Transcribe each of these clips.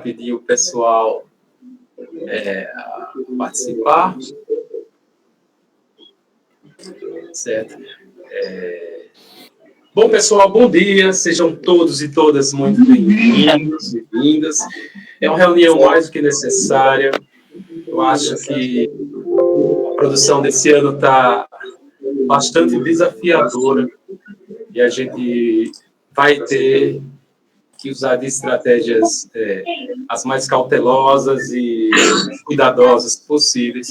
pedir o pessoal a participar. Certo. Bom, pessoal, bom dia. Sejam todos e todas muito bem-vindos e vindas. É uma reunião mais do que necessária. Eu acho que a produção desse ano está bastante desafiadora e a gente vai ter que usar de estratégias as mais cautelosas e cuidadosas possíveis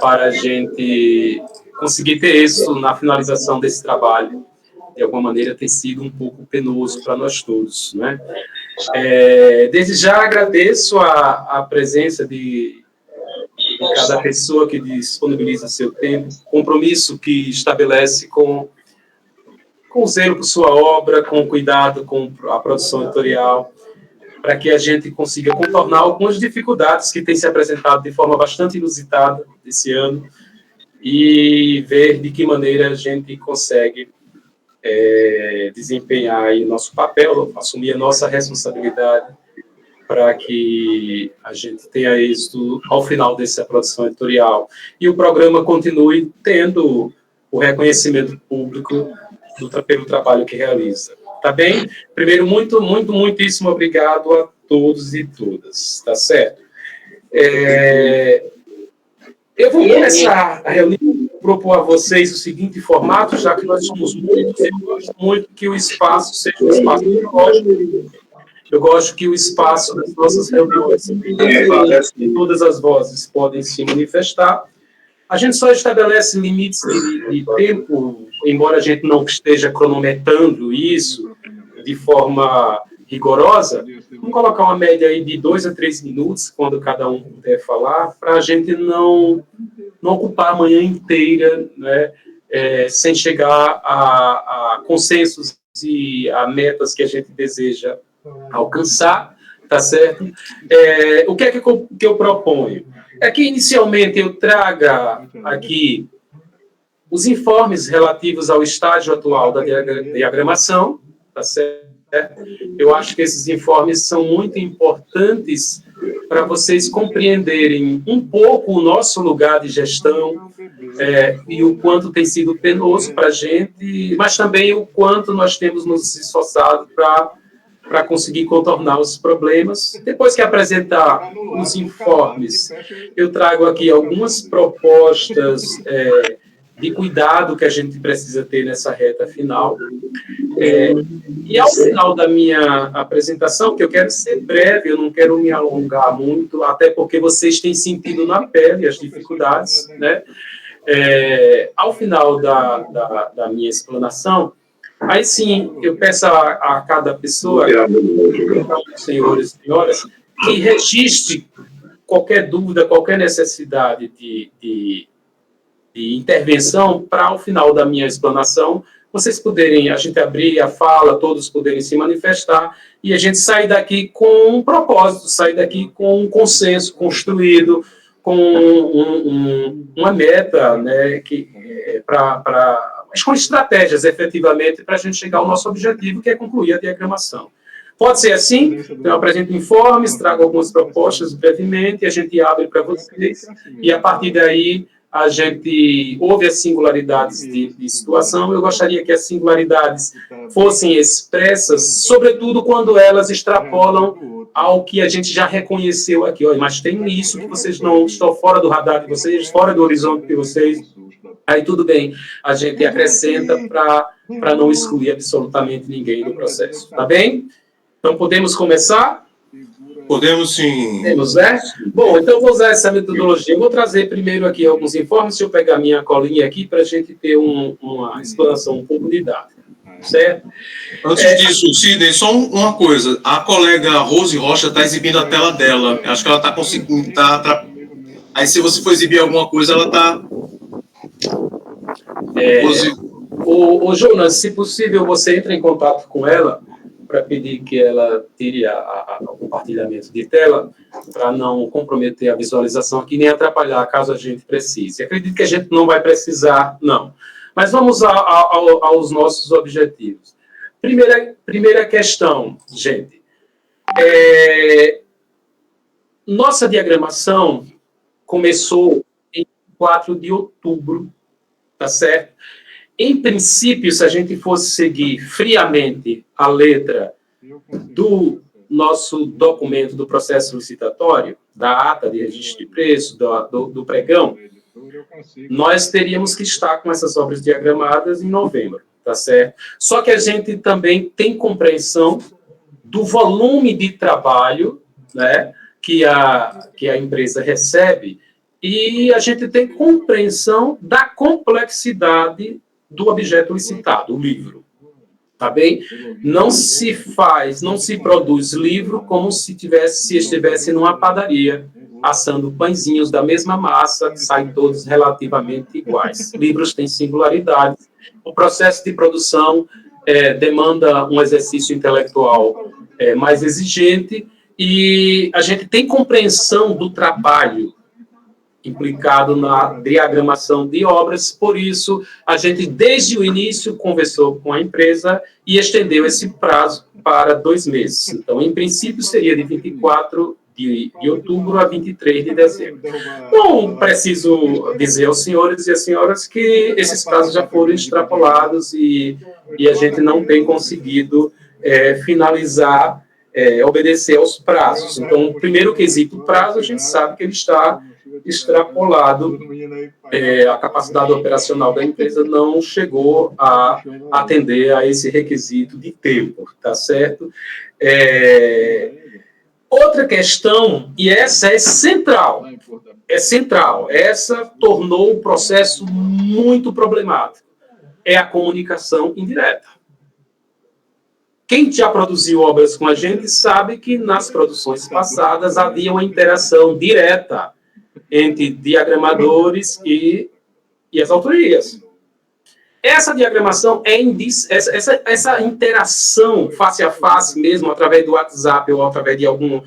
para a gente conseguir ter êxito na finalização desse trabalho. De alguma maneira tem sido um pouco penoso para nós todos, né? Desde já agradeço a presença de cada pessoa que disponibiliza seu tempo, compromisso que estabelece com zelo por sua obra, com cuidado com a produção editorial, para que a gente consiga contornar algumas dificuldades que têm se apresentado de forma bastante inusitada esse ano e ver de que maneira a gente consegue desempenhar aí o nosso papel, assumir a nossa responsabilidade para que a gente tenha êxito ao final dessa produção editorial e o programa continue tendo o reconhecimento público pelo trabalho que realiza. Tá bem? Primeiro, muitíssimo obrigado a todos e todas, tá certo? Eu vou começar a reunião, propor a vocês o seguinte formato, já que nós somos muitos, eu gosto muito que o espaço seja um espaço lógico. Eu gosto que o espaço das nossas reuniões, todas as vozes podem se manifestar. A gente só estabelece limites de tempo, embora a gente não esteja cronometrando isso de forma rigorosa, vamos colocar uma média aí de 2 a 3 minutos, quando cada um puder falar, para a gente não ocupar a manhã inteira, né, sem chegar a consensos e a metas que a gente deseja alcançar, tá certo? O que é que eu proponho? É que, inicialmente, eu traga aqui os informes relativos ao estágio atual da diagramação, tá certo? Eu acho que esses informes são muito importantes para vocês compreenderem um pouco o nosso lugar de gestão e o quanto tem sido penoso para a gente, mas também o quanto nós temos nos esforçado para conseguir contornar os problemas. Depois que apresentar os informes, eu trago aqui algumas propostas de cuidado que a gente precisa ter nessa reta final. E ao final da minha apresentação, que eu quero ser breve, eu não quero me alongar muito, até porque vocês têm sentido na pele as dificuldades, né? Ao final da minha explanação, aí sim, eu peço a cada pessoa, senhores e senhoras, que registre qualquer dúvida, qualquer necessidade de intervenção para, ao final da minha explanação, vocês poderem, a gente abrir a fala, todos poderem se manifestar e a gente sair daqui com um propósito, sair daqui com um consenso construído, com uma meta, né, mas com estratégias, efetivamente, para a gente chegar ao nosso objetivo, que é concluir a diagramação. Pode ser assim, então eu apresento informes, trago algumas propostas brevemente, a gente abre para vocês, e a partir daí a gente ouve as singularidades de situação. Eu gostaria que as singularidades fossem expressas, sobretudo quando elas extrapolam ao que a gente já reconheceu aqui. Olha, mas tem isso que vocês não estão fora do radar de vocês, fora do horizonte de vocês. Aí tudo bem, a gente acrescenta para não excluir absolutamente ninguém do processo. Tá bem? Então podemos começar? Podemos sim. Podemos, né? Bom, então eu vou usar essa metodologia. Eu vou trazer primeiro aqui alguns informes. Deixa eu pegar minha colinha aqui para a gente ter uma explanação um pouco didática. Certo? Antes disso, Sidney, só uma coisa. A colega Rose Rocha está exibindo a tela dela. Acho que ela está conseguindo. Aí, se você for exibir alguma coisa, ela está. Ô, Jonas, se possível, você entra em contato com ela para pedir que ela tire o compartilhamento de tela, para não comprometer a visualização aqui, nem atrapalhar, caso a gente precise. Acredito que a gente não vai precisar, não. Mas vamos aos nossos objetivos. Primeira questão, gente. Nossa diagramação começou em 4 de outubro, tá certo? Em princípio, se a gente fosse seguir friamente a letra do nosso documento do processo licitatório, da ata de registro de preço, do pregão, nós teríamos que estar com essas obras diagramadas em novembro, tá certo? Só que a gente também tem compreensão do volume de trabalho, né, que a empresa recebe, e a gente tem compreensão da complexidade do objeto licitado, o livro. Tá bem? Não se produz livro como se estivesse numa padaria, assando pãezinhos da mesma massa, que saem todos relativamente iguais. Livros têm singularidades. O processo de produção demanda um exercício intelectual mais exigente, e a gente tem compreensão do trabalho implicado na diagramação de obras, por isso a gente desde o início conversou com a empresa e estendeu esse prazo para 2 meses. Então, em princípio, seria de 24 de outubro a 23 de dezembro. Não preciso dizer aos senhores e às senhoras que esses prazos já foram extrapolados e a gente não tem conseguido finalizar, obedecer aos prazos. Então, o primeiro quesito prazo, a gente sabe que ele está extrapolado, a capacidade operacional da empresa não chegou a atender a esse requisito de tempo, tá certo? Outra questão, e essa é central, essa tornou o processo muito problemático, é a comunicação indireta. Quem já produziu obras com a gente sabe que nas produções passadas havia uma interação direta entre diagramadores e as autorias. Essa diagramação, essa interação face a face mesmo, através do WhatsApp ou através de algum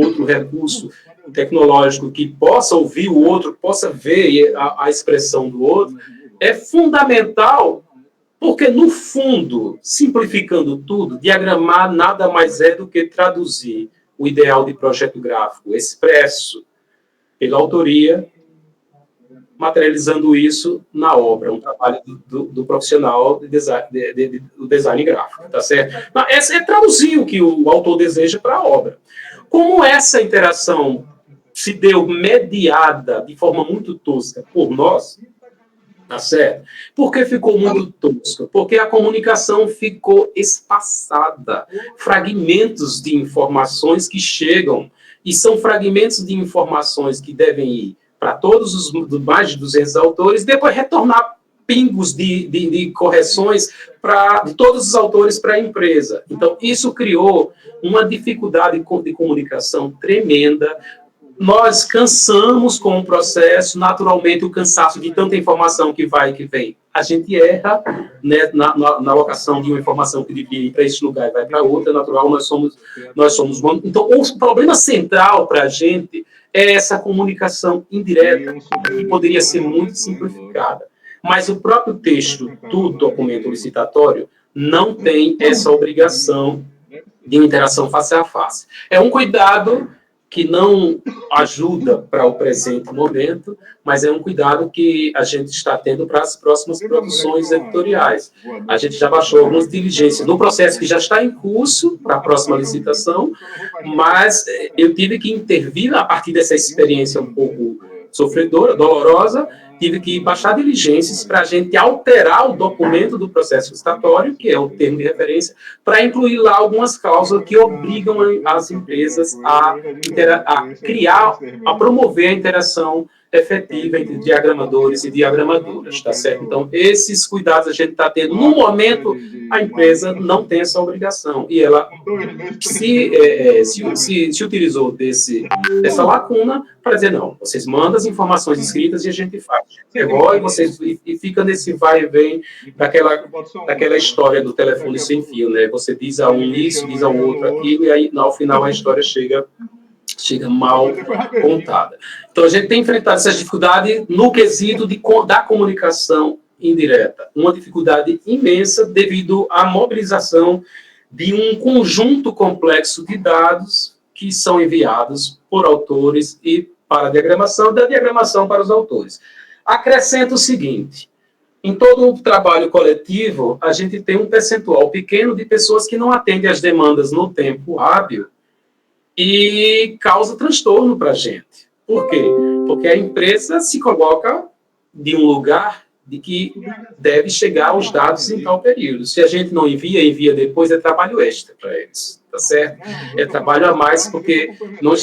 outro recurso tecnológico que possa ouvir o outro, possa ver a expressão do outro, é fundamental, porque, no fundo, simplificando tudo, diagramar nada mais é do que traduzir o ideal de projeto gráfico expresso pela autoria, materializando isso na obra, um trabalho do profissional do design gráfico, tá certo? Essa é traduzir o que o autor deseja para a obra. Como essa interação se deu mediada de forma muito tosca por nós, tá certo? Por que ficou muito tosca? Porque a comunicação ficou espaçada, fragmentos de informações que chegam, e são fragmentos de informações que devem ir para todos os mais de 200 autores, depois retornar pingos de correções de todos os autores para a empresa. Então, isso criou uma dificuldade de comunicação tremenda. Nós cansamos com o processo, naturalmente, o cansaço de tanta informação que vai e que vem. A gente erra, né, na alocação de uma informação que devia ir para esse lugar e vai para outra, é natural, nós somos humanos. Então, o problema central para a gente é essa comunicação indireta, que poderia ser muito simplificada. Mas o próprio texto do documento licitatório não tem essa obrigação de interação face a face. É um cuidado que não ajuda para o presente momento, mas é um cuidado que a gente está tendo para as próximas produções editoriais. A gente já baixou algumas diligências no processo que já está em curso para a próxima licitação, mas eu tive que intervir a partir dessa experiência um pouco sofredora, dolorosa, tive que baixar diligências para a gente alterar o documento do processo licitatório, que é o termo de referência, para incluir lá algumas cláusulas que obrigam as empresas a criar, a promover a interação efetiva entre diagramadores e diagramadoras, tá certo? Então, esses cuidados a gente está tendo. No momento, a empresa não tem essa obrigação, e ela se utilizou dessa lacuna para dizer, não, vocês mandam as informações escritas e a gente faz. E fica nesse vai e vem daquela história do telefone sem fio, né? Você diz a um isso, diz ao outro aquilo, e aí, ao final, a história chega mal contada. Então, a gente tem enfrentado essa dificuldade no quesito da comunicação indireta. Uma dificuldade imensa devido à mobilização de um conjunto complexo de dados que são enviados por autores e para a diagramação, da diagramação para os autores. Acrescento o seguinte: em todo o trabalho coletivo, a gente tem um percentual pequeno de pessoas que não atendem às demandas no tempo hábil e causa transtorno para a gente. Por quê? Porque a empresa se coloca de um lugar de que deve chegar os dados em tal período. Se a gente não envia depois, é trabalho extra para eles, tá certo? É trabalho a mais, porque não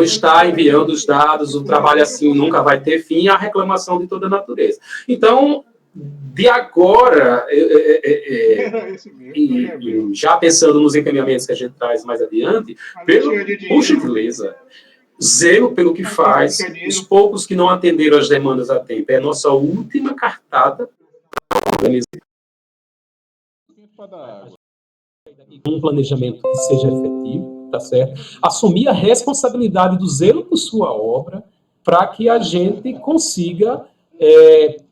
está enviando os dados, o trabalho assim nunca vai ter fim, a reclamação de toda a natureza. Então, de agora, e já pensando nos encaminhamentos que a gente traz mais adiante, por gentileza, zelo pelo que faz, os poucos que não atenderam as demandas a tempo. É a nossa última cartada um planejamento que seja efetivo, tá certo? Assumir a responsabilidade do zelo por sua obra para que a gente consiga,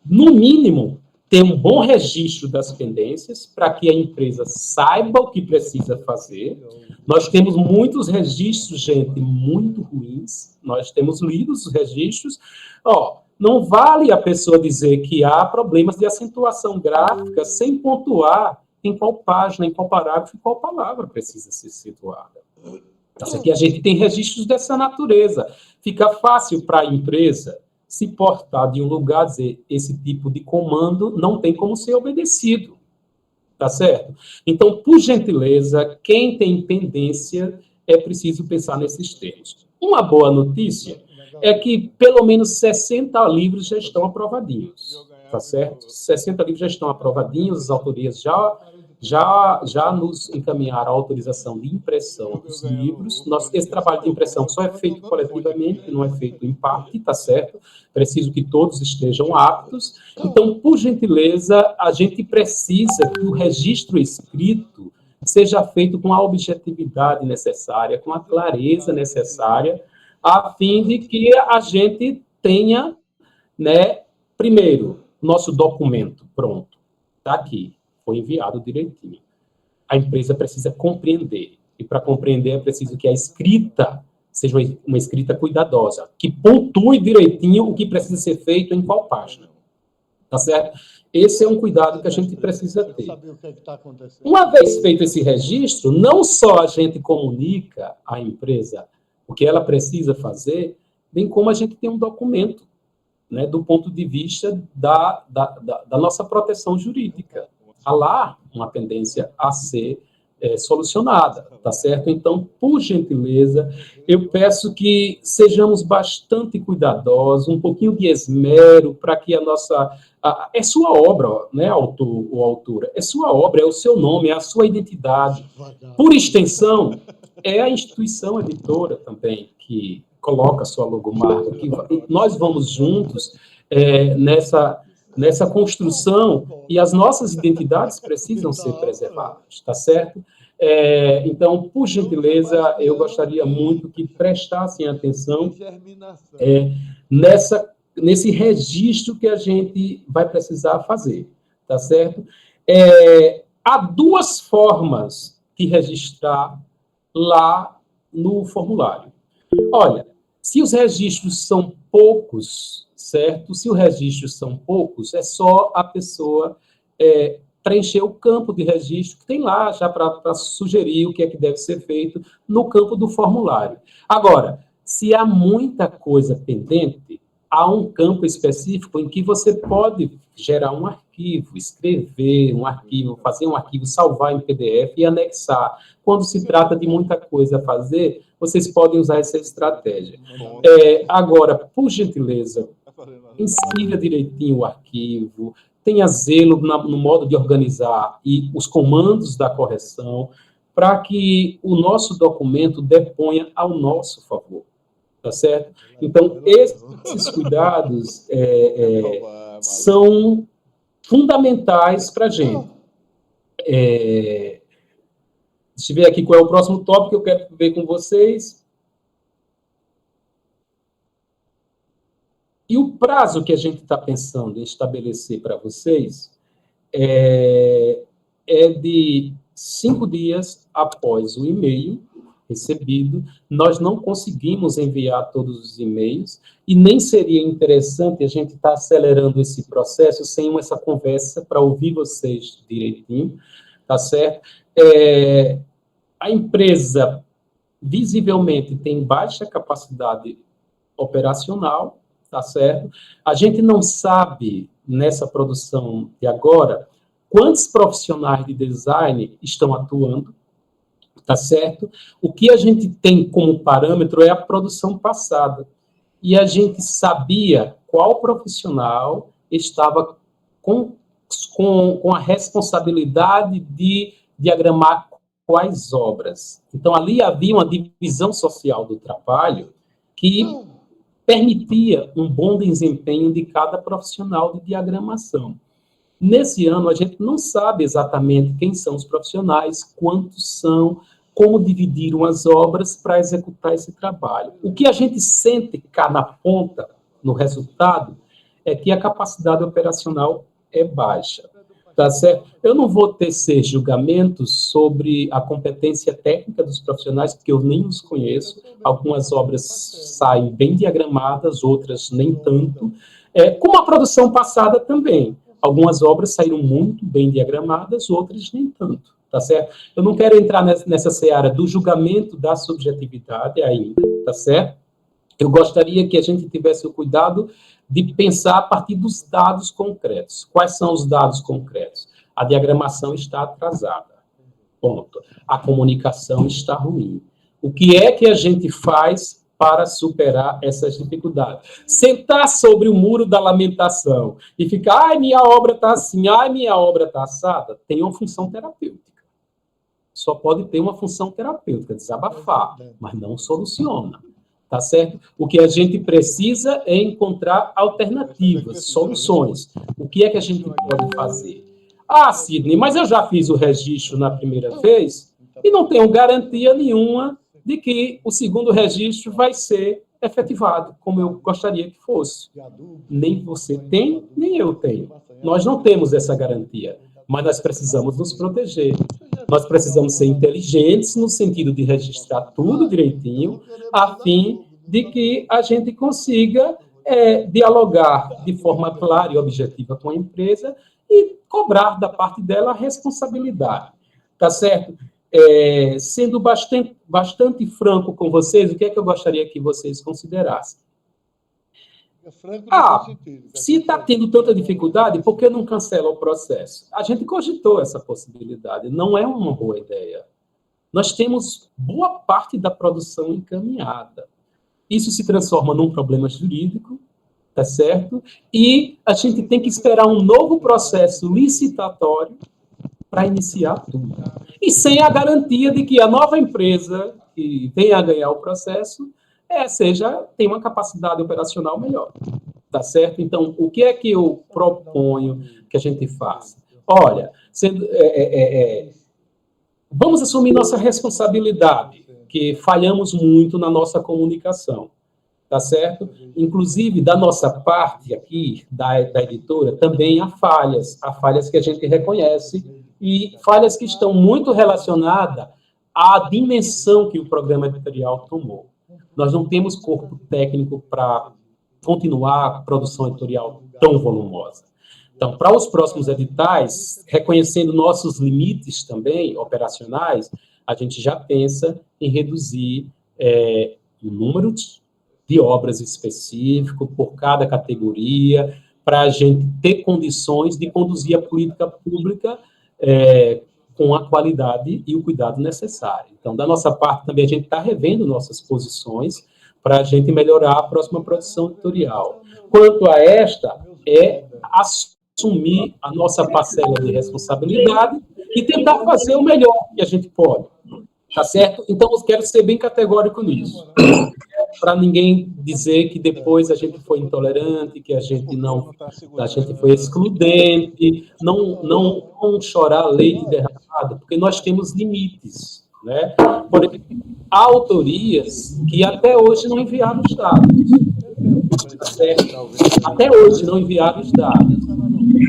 no mínimo, ter um bom registro das pendências, para que a empresa saiba o que precisa fazer. Nós temos muitos registros, gente, muito ruins. Nós temos lido os registros. Não vale a pessoa dizer que há problemas de acentuação gráfica sem pontuar em qual página, em qual parágrafo, em qual palavra precisa ser situada. Aqui a gente tem registros dessa natureza. Fica fácil para a empresa se portar de um lugar, dizer, esse tipo de comando não tem como ser obedecido. Tá certo? Então, por gentileza, quem tem pendência, é preciso pensar nesses termos. Uma boa notícia é que pelo menos 60 livros já estão aprovadinhos. Tá certo? 60 livros já estão aprovadinhos, as autorias já nos encaminharam a autorização de impressão dos livros. Esse trabalho de impressão só é feito coletivamente, não é feito em parte, tá certo? Preciso que todos estejam aptos. Então, por gentileza, a gente precisa que o registro escrito seja feito com a objetividade necessária, com a clareza necessária, a fim de que a gente tenha, né, primeiro, nosso documento pronto. Está aqui. Foi enviado direitinho. A empresa precisa compreender. E para compreender é preciso que a escrita seja uma escrita cuidadosa, que pontue direitinho o que precisa ser feito em qual página. Tá certo? Esse é um cuidado que a gente precisa ter. Uma vez feito esse registro, não só a gente comunica à empresa o que ela precisa fazer, bem como a gente tem um documento, né, do ponto de vista da nossa proteção jurídica. Há lá uma pendência a ser solucionada, tá certo? Então, por gentileza, eu peço que sejamos bastante cuidadosos, um pouquinho de esmero para que a nossa... é sua obra, né, autor ou autora? É sua obra, é o seu nome, é a sua identidade. Por extensão, é a instituição editora também que coloca a sua logomarca, que nós vamos juntos nessa construção, e as nossas identidades precisam ser preservadas, tá certo? Então, por gentileza, eu gostaria muito que prestassem atenção nesse registro que a gente vai precisar fazer, tá certo? Há duas formas de registrar lá no formulário. Olha, se os registros são poucos, certo? Se os registros são poucos, é só a pessoa preencher o campo de registro que tem lá já para sugerir o que é que deve ser feito no campo do formulário. Agora, se há muita coisa pendente, há um campo específico em que você pode gerar um arquivo, escrever um arquivo, fazer um arquivo, salvar em PDF e anexar. Quando se trata de muita coisa a fazer, vocês podem usar essa estratégia. Agora, por gentileza, insira direitinho o arquivo, tenha zelo no modo de organizar e os comandos da correção, para que o nosso documento deponha ao nosso favor. Tá certo? Então, esses cuidados são fundamentais para a gente. Deixa eu ver aqui qual é o próximo tópico que eu quero ver com vocês. E o prazo que a gente está pensando em estabelecer para vocês é de 5 dias após o e-mail, recebido, nós não conseguimos enviar todos os e-mails, e nem seria interessante a gente estar acelerando esse processo sem essa conversa para ouvir vocês direitinho, tá certo? A empresa, visivelmente, tem baixa capacidade operacional, tá certo? A gente não sabe, nessa produção de agora, quantos profissionais de design estão atuando, tá certo? O que a gente tem como parâmetro é a produção passada. E a gente sabia qual profissional estava com a responsabilidade de diagramar quais obras. Então, ali havia uma divisão social do trabalho que permitia um bom desempenho de cada profissional de diagramação. Nesse ano, a gente não sabe exatamente quem são os profissionais, quantos são, como dividiram as obras para executar esse trabalho. O que a gente sente cá na ponta, no resultado, é que a capacidade operacional é baixa. Tá certo? Eu não vou tecer julgamentos sobre a competência técnica dos profissionais, porque eu nem os conheço. Algumas obras saem bem diagramadas, outras nem tanto. Como a produção passada também. Algumas obras saíram muito bem diagramadas, outras nem tanto. Tá certo? Eu não quero entrar nessa seara do julgamento da subjetividade ainda, tá certo? Eu gostaria que a gente tivesse o cuidado de pensar a partir dos dados concretos. Quais são os dados concretos? A diagramação está atrasada. Ponto. A comunicação está ruim. O que é que a gente faz para superar essas dificuldades? Sentar sobre o muro da lamentação e ficar, ai, minha obra está assim, ai, minha obra está assada, tem uma função terapêutica. Só pode ter uma função terapêutica, desabafar, mas não soluciona. Tá certo? O que a gente precisa é encontrar alternativas, soluções. O que é que a gente pode fazer? Ah, Sidney, mas eu já fiz o registro na primeira vez e não tenho garantia nenhuma de que o segundo registro vai ser efetivado, como eu gostaria que fosse. Nem você tem, nem eu tenho. Nós não temos essa garantia, mas nós precisamos nos proteger. Nós precisamos ser inteligentes no sentido de registrar tudo direitinho, a fim de que a gente consiga dialogar de forma clara e objetiva com a empresa e cobrar da parte dela a responsabilidade. Tá certo? Sendo bastante franco com vocês, o que é que eu gostaria que vocês considerassem? Se está tendo tanta dificuldade, por que não cancela o processo? A gente cogitou essa possibilidade, não é uma boa ideia. Nós temos boa parte da produção encaminhada. Isso se transforma num problema jurídico, tá certo? E a gente tem que esperar um novo processo licitatório para iniciar tudo. E sem a garantia de que a nova empresa que venha a ganhar o processo tenha uma capacidade operacional melhor. Tá certo? Então, o que é que eu proponho que a gente faça? Olha, vamos assumir nossa responsabilidade, que falhamos muito na nossa comunicação. Tá certo? Inclusive, da nossa parte aqui, da editora, também há falhas que a gente reconhece, e falhas que estão muito relacionadas à dimensão que o programa editorial tomou. Nós não temos corpo técnico para continuar a produção editorial tão volumosa. Então, para os próximos editais, reconhecendo nossos limites também operacionais, a gente já pensa em reduzir o número de obras específico por cada categoria, para a gente ter condições de conduzir a política pública com a qualidade e o cuidado necessário. Então, da nossa parte, também a gente está revendo nossas posições para a gente melhorar a próxima produção editorial. Quanto a esta, assumir a nossa parcela de responsabilidade e tentar fazer o melhor que a gente pode. Tá certo? Então, eu quero ser bem categórico nisso. Para ninguém dizer que depois a gente foi intolerante, que a gente foi excludente, não chorar leite derramado, porque nós temos limites, né? Por exemplo, há autorias que até hoje não enviaram os dados. Tá certo? Até hoje não enviaram os dados.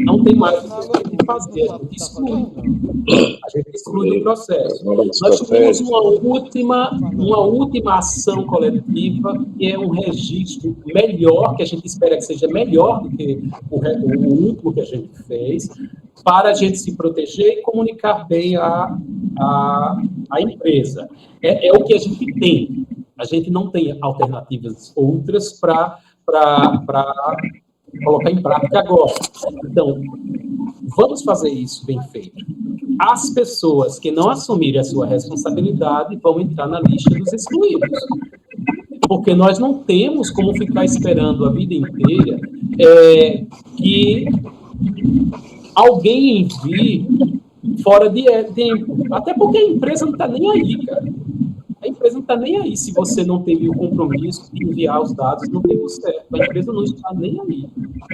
Não tem mais fazer, a gente exclui do processo. Nós tivemos uma última ação coletiva, que é um registro melhor, que a gente espera que seja melhor do que o último que a gente fez, para a gente se proteger e comunicar bem a empresa. É o que a gente tem. A gente não tem alternativas outras para colocar em prática agora. Então, vamos fazer isso bem feito. As pessoas que não assumirem a sua responsabilidade vão entrar na lista dos excluídos. Porque nós não temos como ficar esperando a vida inteira que alguém envie fora de tempo. Até porque a empresa não está nem aí, cara. A empresa não está nem aí se você não teve o compromisso de enviar os dados no tempo certo. A empresa não está nem aí.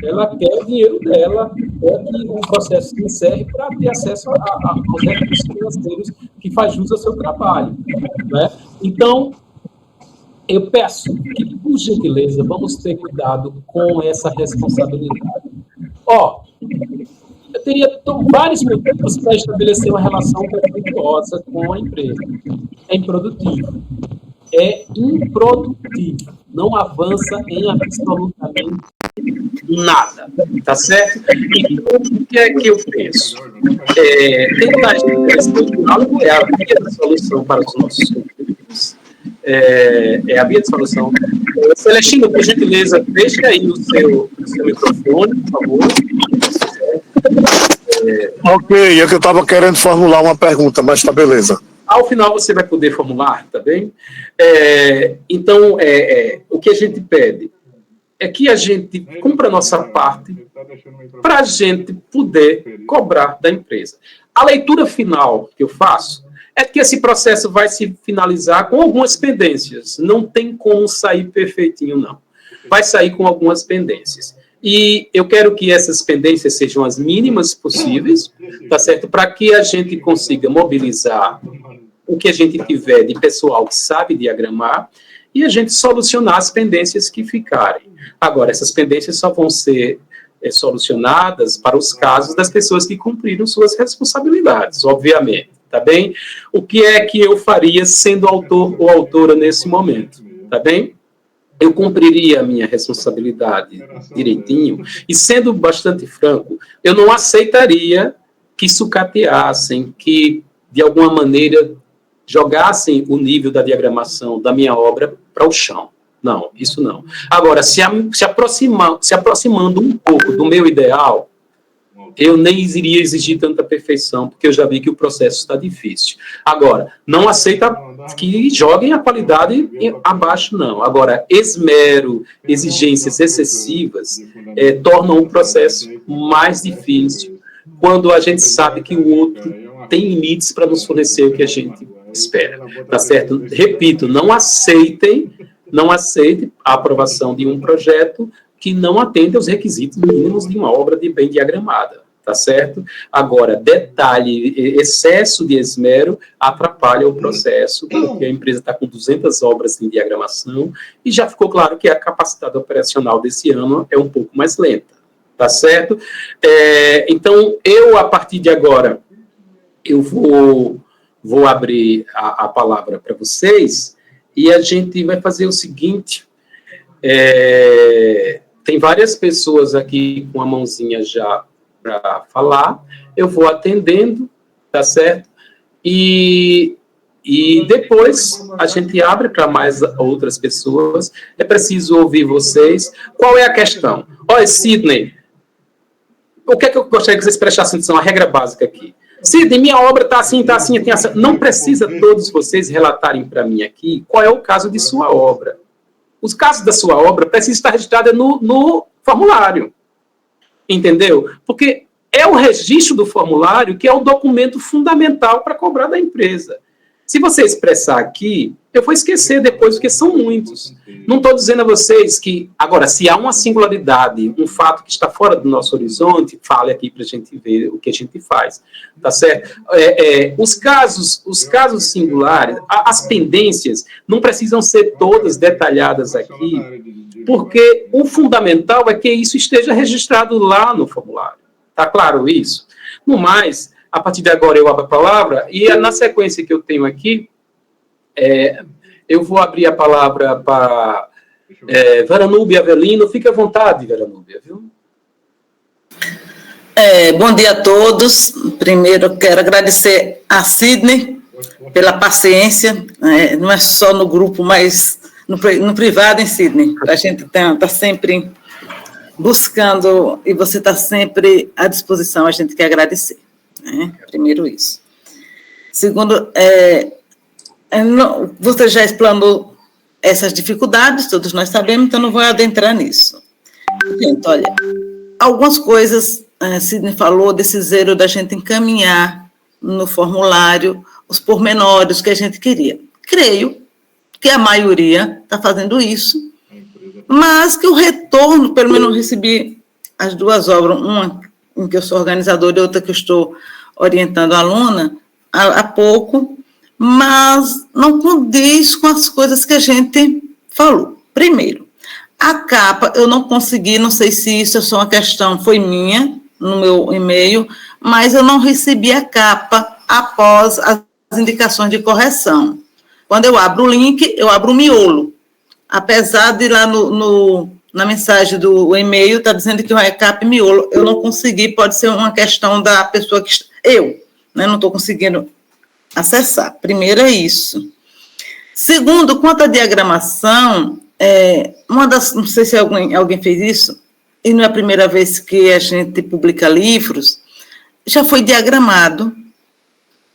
Ela quer o dinheiro dela, quer que o processo se encerre para ter acesso aos recursos financeiros que faz jus ao seu trabalho. Né? Então, eu peço que, por gentileza, vamos ter cuidado com essa responsabilidade. Eu teria vários motivos para estabelecer uma relação conflituosa com a empresa. É improdutivo. É improdutivo. Não avança em absolutamente nada. Tá certo? Então, o que é que eu penso? Tentar estabelecer o diálogo é a via da solução para os nossos conflitos. É a via de solução. Celestino, por gentileza, deixa aí o seu microfone, por favor. Ok, é que eu estava querendo formular uma pergunta, mas tá beleza. Ao final você vai poder formular, tá bem? Então, o que a gente pede é que a gente cumpra a nossa parte para a gente poder cobrar da empresa. A leitura final que eu faço é que esse processo vai se finalizar com algumas pendências. Não tem como sair perfeitinho, não. Vai sair com algumas pendências. E eu quero que essas pendências sejam as mínimas possíveis, tá certo? Para que a gente consiga mobilizar o que a gente tiver de pessoal que sabe diagramar e a gente solucionar as pendências que ficarem. Agora, essas pendências só vão ser solucionadas para os casos das pessoas que cumpriram suas responsabilidades, obviamente, tá bem? O que é que eu faria sendo autor ou autora nesse momento, tá bem? Eu cumpriria a minha responsabilidade direitinho e, sendo bastante franco, eu não aceitaria que sucateassem, que, de alguma maneira, jogassem o nível da diagramação da minha obra para o chão. Não, isso não. Agora, se aproximando um pouco do meu ideal, eu nem iria exigir tanta perfeição, porque eu já vi que o processo está difícil. Agora, não aceita que joguem a qualidade abaixo, não. Agora, esmero, exigências excessivas tornam o processo mais difícil, quando a gente sabe que o outro tem limites para nos fornecer o que a gente espera. Tá certo? Repito, não aceitem a aprovação de um projeto que não atende aos requisitos mínimos de uma obra bem diagramada. Tá certo? Agora, detalhe, excesso de esmero atrapalha o processo, porque a empresa está com 200 obras em diagramação e já ficou claro que a capacidade operacional desse ano é um pouco mais lenta. Tá certo? Então, a partir de agora, eu vou abrir a palavra para vocês e a gente vai fazer o seguinte. Tem várias pessoas aqui com a mãozinha já para falar, eu vou atendendo, tá certo? E depois a gente abre para mais outras pessoas. É preciso ouvir vocês. Qual é a questão? Olha, Sidney, o que é que eu gostaria que vocês prestassem atenção? A regra básica aqui. Sidney, minha obra está assim, tem assim. Não precisa todos vocês relatarem para mim aqui qual é o caso de sua obra. Os casos da sua obra precisam estar registrados no formulário. Entendeu? Porque é o registro do formulário que é o documento fundamental para cobrar da empresa. Se você expressar aqui, eu vou esquecer depois, porque são muitos. Não estou dizendo a vocês que... Agora, se há uma singularidade, um fato que está fora do nosso horizonte, fale aqui para a gente ver o que a gente faz. Tá certo? Os casos singulares, as pendências, não precisam ser todas detalhadas aqui, porque o fundamental é que isso esteja registrado lá no formulário. Tá claro isso? No mais, a partir de agora eu abro a palavra, e na sequência que eu tenho aqui, eu vou abrir a palavra para Veranúbia Avelino. Fique à vontade, Veranúbia, viu? Bom dia a todos. Primeiro, quero agradecer a Sidney pela paciência, não é só no grupo, mas no privado, em Sidney. A gente está sempre buscando, e você está sempre à disposição, a gente quer agradecer. Primeiro isso. Segundo, você já explanou essas dificuldades, todos nós sabemos, então não vou adentrar nisso. Gente, olha, algumas coisas, Sidney falou desse zero da gente encaminhar no formulário os pormenores que a gente queria. Creio que a maioria está fazendo isso, mas que o retorno, pelo menos eu recebi as duas obras, uma em que eu sou organizadora e outra que eu estou orientando a aluna há pouco, mas não condiz com as coisas que a gente falou. Primeiro, a capa eu não consegui, não sei se isso é só uma questão, foi minha, no meu e-mail, mas eu não recebi a capa após as indicações de correção. Quando eu abro o link, eu abro o miolo. Apesar de lá na mensagem do e-mail, está dizendo que é capa e miolo, eu não consegui, pode ser uma questão da pessoa que... não estou conseguindo acessar. Primeiro é isso. Segundo, quanto à diagramação, não sei se alguém fez isso, e não é a primeira vez que a gente publica livros, já foi diagramado,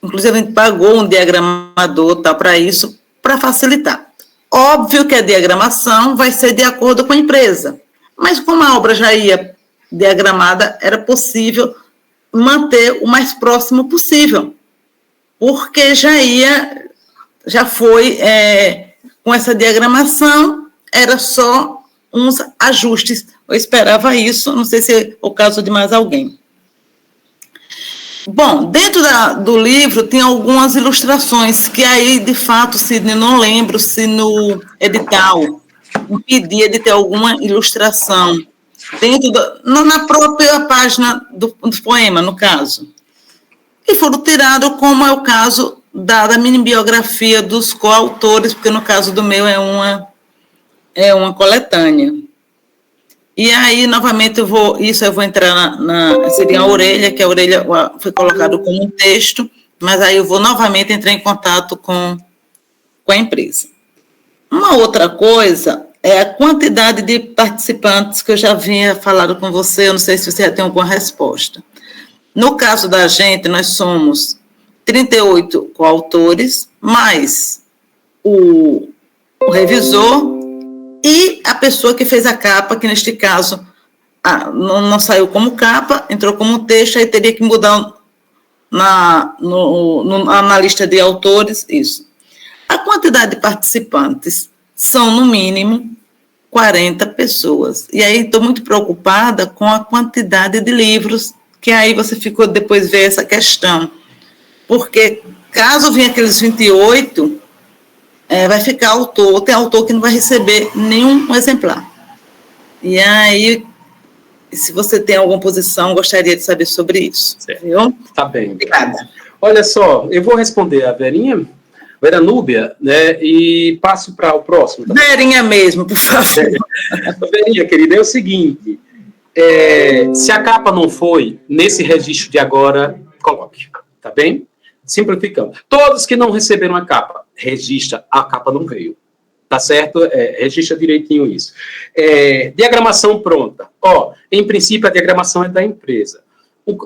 inclusive a gente pagou um diagramador para isso, para facilitar. Óbvio que a diagramação vai ser de acordo com a empresa, mas como a obra já ia diagramada, era possível manter o mais próximo possível, porque já foi com essa diagramação, era só uns ajustes. Eu esperava isso, não sei se é o caso de mais alguém. Bom, dentro do livro tem algumas ilustrações, que aí, de fato, Sidney, não lembro se no edital impedia de ter alguma ilustração, na própria página do poema, no caso. E foram tirados, como é o caso da mini biografia dos coautores, porque no caso do meu é uma coletânea. E aí, novamente, eu vou entrar seria a orelha, que a orelha foi colocado como um texto, mas aí eu vou novamente entrar em contato com a empresa. Uma outra coisa é a quantidade de participantes que eu já vinha falado com você, eu não sei se você já tem alguma resposta. No caso da gente, nós somos 38 coautores, mais o revisor e a pessoa que fez a capa, que neste caso não saiu como capa, entrou como texto, aí teria que mudar na lista de autores, isso. A quantidade de participantes são, no mínimo, 40 pessoas. E aí estou muito preocupada com a quantidade de livros, que aí você ficou depois ver essa questão. Porque, caso venha aqueles 28... vai ficar tem autor que não vai receber nenhum exemplar. E aí, se você tem alguma posição, gostaria de saber sobre isso. Viu? Tá bem. Obrigada. Olha só, eu vou responder a Veranúbia, né, e passo para o próximo. Tá? Verinha mesmo, por favor. Verinha, querida, é o seguinte, se a capa não foi, nesse registro de agora, coloque, tá bem? Simplificando. Todos que não receberam a capa, registra, a capa não veio. Tá certo? Registra direitinho isso. Diagramação pronta. Em princípio, a diagramação é da empresa.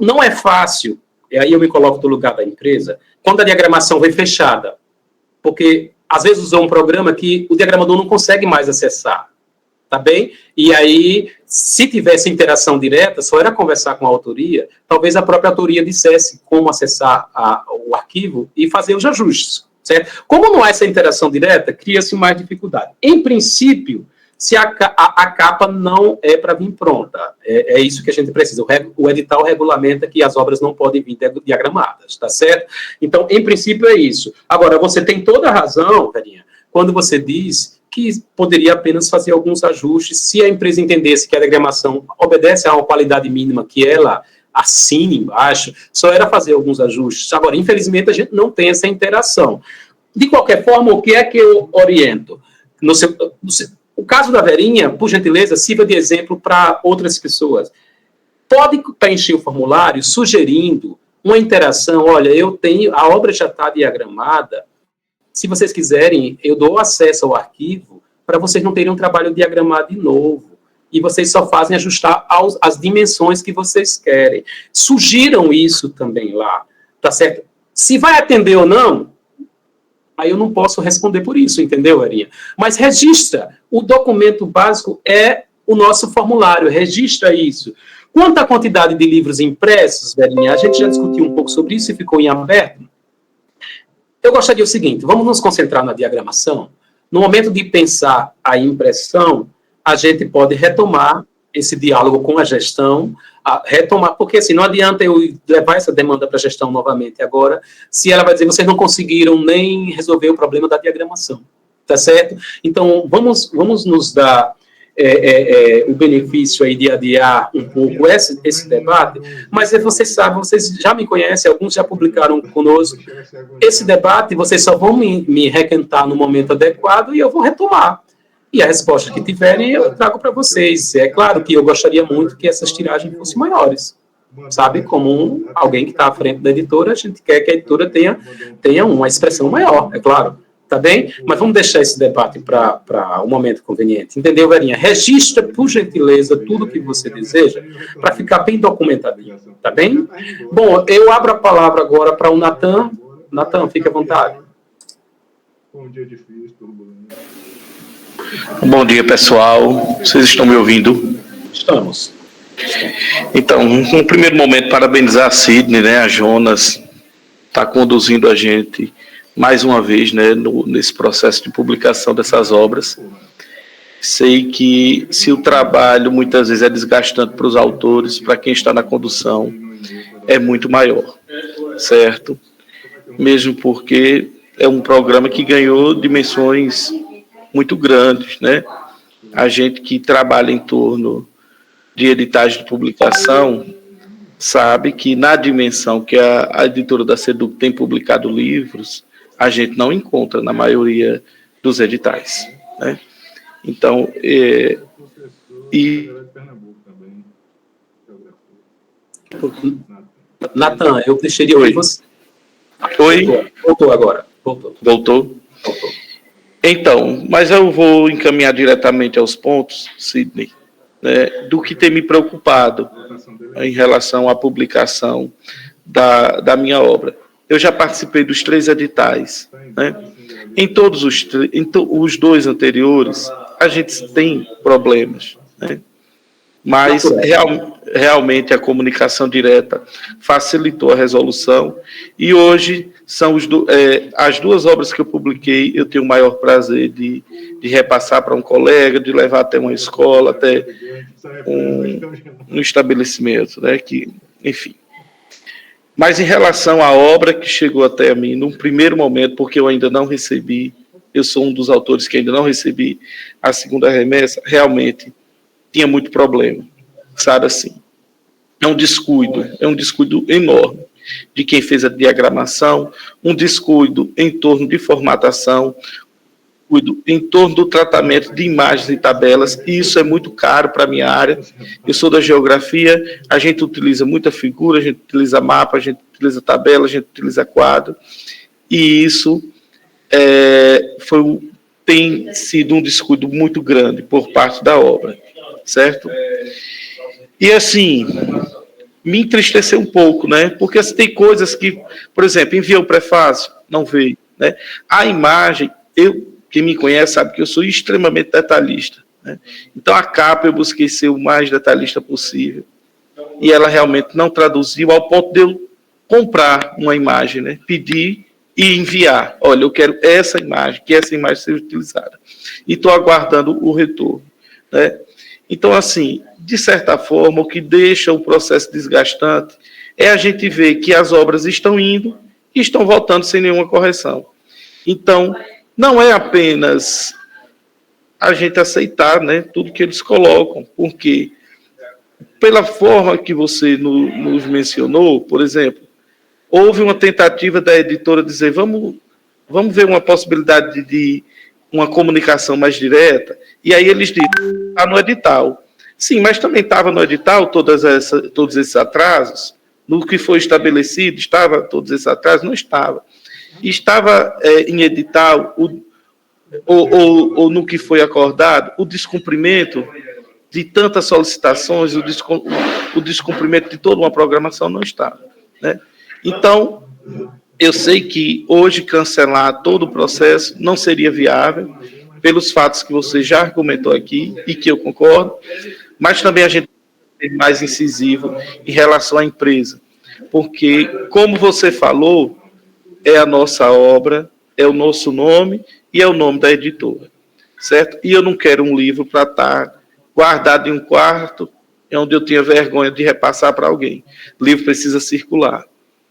Não é fácil, aí eu me coloco no lugar da empresa, quando a diagramação vem fechada, porque às vezes usa um programa que o diagramador não consegue mais acessar. Tá bem? E aí, se tivesse interação direta, só era conversar com a autoria, talvez a própria autoria dissesse como acessar o arquivo e fazer os ajustes, certo? Como não há essa interação direta, cria-se mais dificuldade. Em princípio, se a capa não é para vir pronta, é isso que a gente precisa. O edital regulamenta que as obras não podem vir diagramadas, tá certo? Então, em princípio, é isso. Agora, você tem toda a razão, Verinha, quando você diz que poderia apenas fazer alguns ajustes, se a empresa entendesse que a diagramação obedece a uma qualidade mínima que ela assine embaixo, só era fazer alguns ajustes. Agora, infelizmente, a gente não tem essa interação. De qualquer forma, o que é que eu oriento? O caso da Verinha, por gentileza, sirva de exemplo para outras pessoas. Pode preencher o formulário sugerindo uma interação. Olha, a obra já está diagramada. Se vocês quiserem, eu dou acesso ao arquivo para vocês não terem um trabalho diagramado de novo. E vocês só fazem ajustar as dimensões que vocês querem. Sugiram isso também lá, tá certo? Se vai atender ou não, aí eu não posso responder por isso, entendeu, Verinha? Mas registra. O documento básico é o nosso formulário, registra isso. Quanto à quantidade de livros impressos, Verinha, a gente já discutiu um pouco sobre isso e ficou em aberto. Eu gostaria o seguinte, vamos nos concentrar na diagramação. No momento de pensar a impressão, a gente pode retomar esse diálogo com a gestão, porque assim, não adianta eu levar essa demanda para a gestão novamente agora, se ela vai dizer, vocês não conseguiram nem resolver o problema da diagramação, tá certo? Então, vamos nos dar o benefício aí de adiar um pouco esse debate, mas vocês sabem, vocês já me conhecem, alguns já publicaram conosco, esse debate vocês só vão me requentar no momento adequado e eu vou retomar. E a resposta que tiverem, eu trago para vocês. É claro que eu gostaria muito que essas tiragens fossem maiores. Sabe, como alguém que está à frente da editora, a gente quer que a editora tenha uma expressão maior, é claro. Tá bem? Mas vamos deixar esse debate para um momento conveniente. Entendeu, Verinha? Registra, por gentileza, tudo que você deseja, para ficar bem documentadinho. Tá bem? Bom, eu abro a palavra agora para o Natan. Natan, fique à vontade. Bom dia, difícil, turbulento. Bom dia, pessoal. Vocês estão me ouvindo? Estamos. Então, no primeiro momento, parabenizar a Sidney, né? A Jonas está conduzindo a gente mais uma vez, né? Nesse processo de publicação dessas obras. Sei que se o trabalho muitas vezes é desgastante para os autores, para quem está na condução, é muito maior, certo? Mesmo porque é um programa que ganhou dimensões muito grandes, né? A gente que trabalha em torno de editagem de publicação sabe que na dimensão que a editora da Seduc tem publicado livros, a gente não encontra na maioria dos editais, né? Então, Natan, eu deixaria ouvir você. Oi? Voltou agora. Voltou? Então, mas eu vou encaminhar diretamente aos pontos, Sidney, né, do que tem me preocupado em relação à publicação da minha obra. Eu já participei dos 3 editais, né? Em todos os 2 anteriores, a gente tem problemas, né? Mas realmente a comunicação direta facilitou a resolução e hoje são as 2 obras que eu publiquei, eu tenho o maior prazer de repassar para um colega, de levar até uma escola, até um estabelecimento, né? Enfim. Mas em relação à obra que chegou até mim, num primeiro momento, porque eu ainda não recebi, eu sou um dos autores que ainda não recebi a segunda remessa, realmente tinha muito problema, sabe assim? É um descuido enorme de quem fez a diagramação, um descuido em torno de formatação, em torno do tratamento de imagens e tabelas, e isso é muito caro para a minha área. Eu sou da geografia, a gente utiliza muita figura, a gente utiliza mapa, a gente utiliza tabela, a gente utiliza quadro, e isso tem sido um descuido muito grande por parte da obra, certo? E assim, me entristeceu um pouco, né? Porque assim, tem coisas que, por exemplo, enviei o prefácio, não veio, né? A imagem, quem me conhece sabe que eu sou extremamente detalhista, né? Então a capa eu busquei ser o mais detalhista possível e ela realmente não traduziu ao ponto de eu comprar uma imagem, né? Pedir e enviar. Olha, eu quero essa imagem, que essa imagem seja utilizada. E estou aguardando o retorno, né? Então, assim, de certa forma, o que deixa o processo desgastante é a gente ver que as obras estão indo e estão voltando sem nenhuma correção. Então, não é apenas a gente aceitar, né, tudo que eles colocam, porque pela forma que você nos mencionou, por exemplo, houve uma tentativa da editora dizer, vamos ver uma possibilidade de uma comunicação mais direta, e aí eles dizem, está no edital. Sim, mas também estava no edital todos esses atrasos, no que foi estabelecido, estava todos esses atrasos? Não estava. Estava em edital, ou no que foi acordado, o descumprimento de tantas solicitações, o descumprimento de toda uma programação não estava, né? Então, eu sei que hoje cancelar todo o processo não seria viável, pelos fatos que você já argumentou aqui, e que eu concordo, mas também a gente tem que ser mais incisivo em relação à empresa, porque, como você falou, é a nossa obra, é o nosso nome e é o nome da editora, certo? E eu não quero um livro para estar guardado em um quarto, onde eu tenha vergonha de repassar para alguém. O livro precisa circular,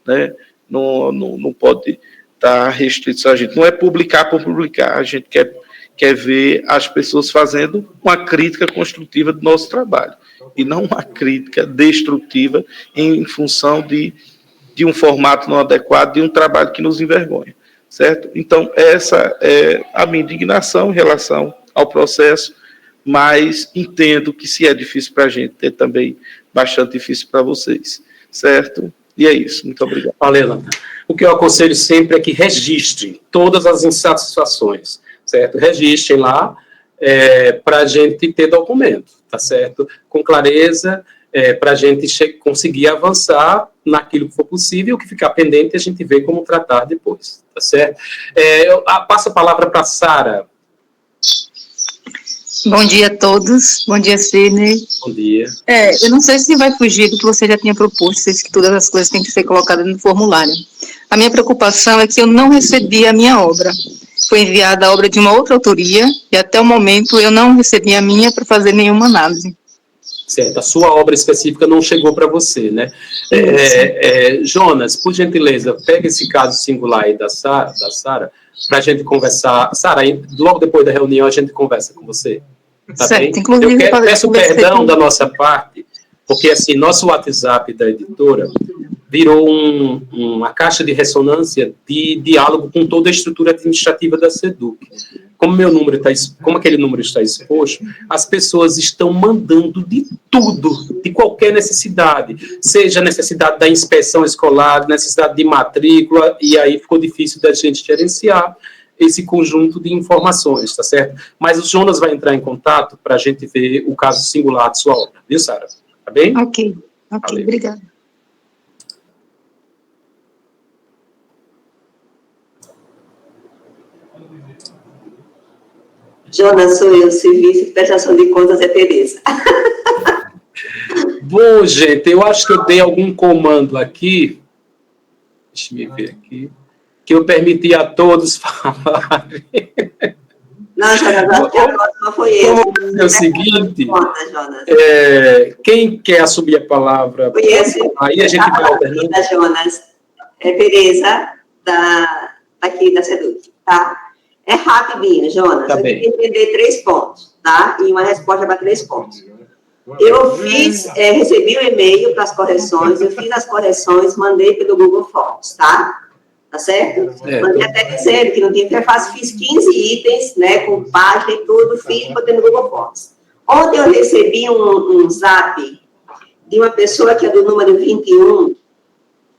né? Não pode estar restrito só a gente. Não é publicar por publicar, a gente quer ver as pessoas fazendo uma crítica construtiva do nosso trabalho, e não uma crítica destrutiva em função de um formato não adequado, de um trabalho que nos envergonha, certo? Então, essa é a minha indignação em relação ao processo, mas entendo que se é difícil para a gente, é também bastante difícil para vocês, certo? E é isso, muito obrigado. Valeu. O que eu aconselho sempre é que registrem todas as insatisfações, certo? Registrem lá para a gente ter documento, tá certo? Com clareza, para a gente conseguir avançar naquilo que for possível, o que ficar pendente a gente vê como tratar depois, tá certo? Eu passo a palavra para a Sara. Bom dia a todos. Bom dia, Sidney. Bom dia. Eu não sei se vai fugir do que você já tinha proposto, se que todas as coisas têm que ser colocadas no formulário. A minha preocupação é que eu não recebi a minha obra. Foi enviada a obra de uma outra autoria e até o momento eu não recebi a minha para fazer nenhuma análise. Certo, a sua obra específica não chegou para você, né? Jonas, por gentileza, pega esse caso singular aí da Sara, para a gente conversar. Sara, logo depois da reunião a gente conversa com você. Tá certo, bem? inclusive... Eu peço perdão da nossa parte, porque assim, nosso WhatsApp da editora virou uma caixa de ressonância de diálogo com toda a estrutura administrativa da SEDUC. Como aquele número está exposto, as pessoas estão mandando de tudo, de qualquer necessidade, seja a necessidade da inspeção escolar, necessidade de matrícula, e aí ficou difícil da gente gerenciar esse conjunto de informações, tá certo? Mas o Jonas vai entrar em contato para a gente ver o caso singular de sua obra, viu, Sara? Tá bem? Ok, Valeu. Obrigada. Jonas, sou eu, Serviço de Prestação de Contas é Tereza. Bom, gente, eu acho que eu dei algum comando aqui, deixa eu ver aqui, que eu permiti a todos falarem. Não, Jonas, acho que a próxima foi eu. É o seguinte, Jonas. Quem quer assumir a palavra? Foi esse. Aí a gente vai alternando. Da Jonas, Tereza, aqui da SEDUC, tá? É rapidinho, Jonas. Tá eu bem. tenho que entender 3 pontos, tá? E uma resposta para 3 pontos. Eu recebi o e-mail para as correções, eu fiz as correções, mandei pelo Google Forms, tá? Tá certo? Mandei até dizendo que não tinha interface, fiz 15 itens, né, com página e tudo, fiz e botei no Google Forms. Ontem eu recebi um zap de uma pessoa que é do número 21,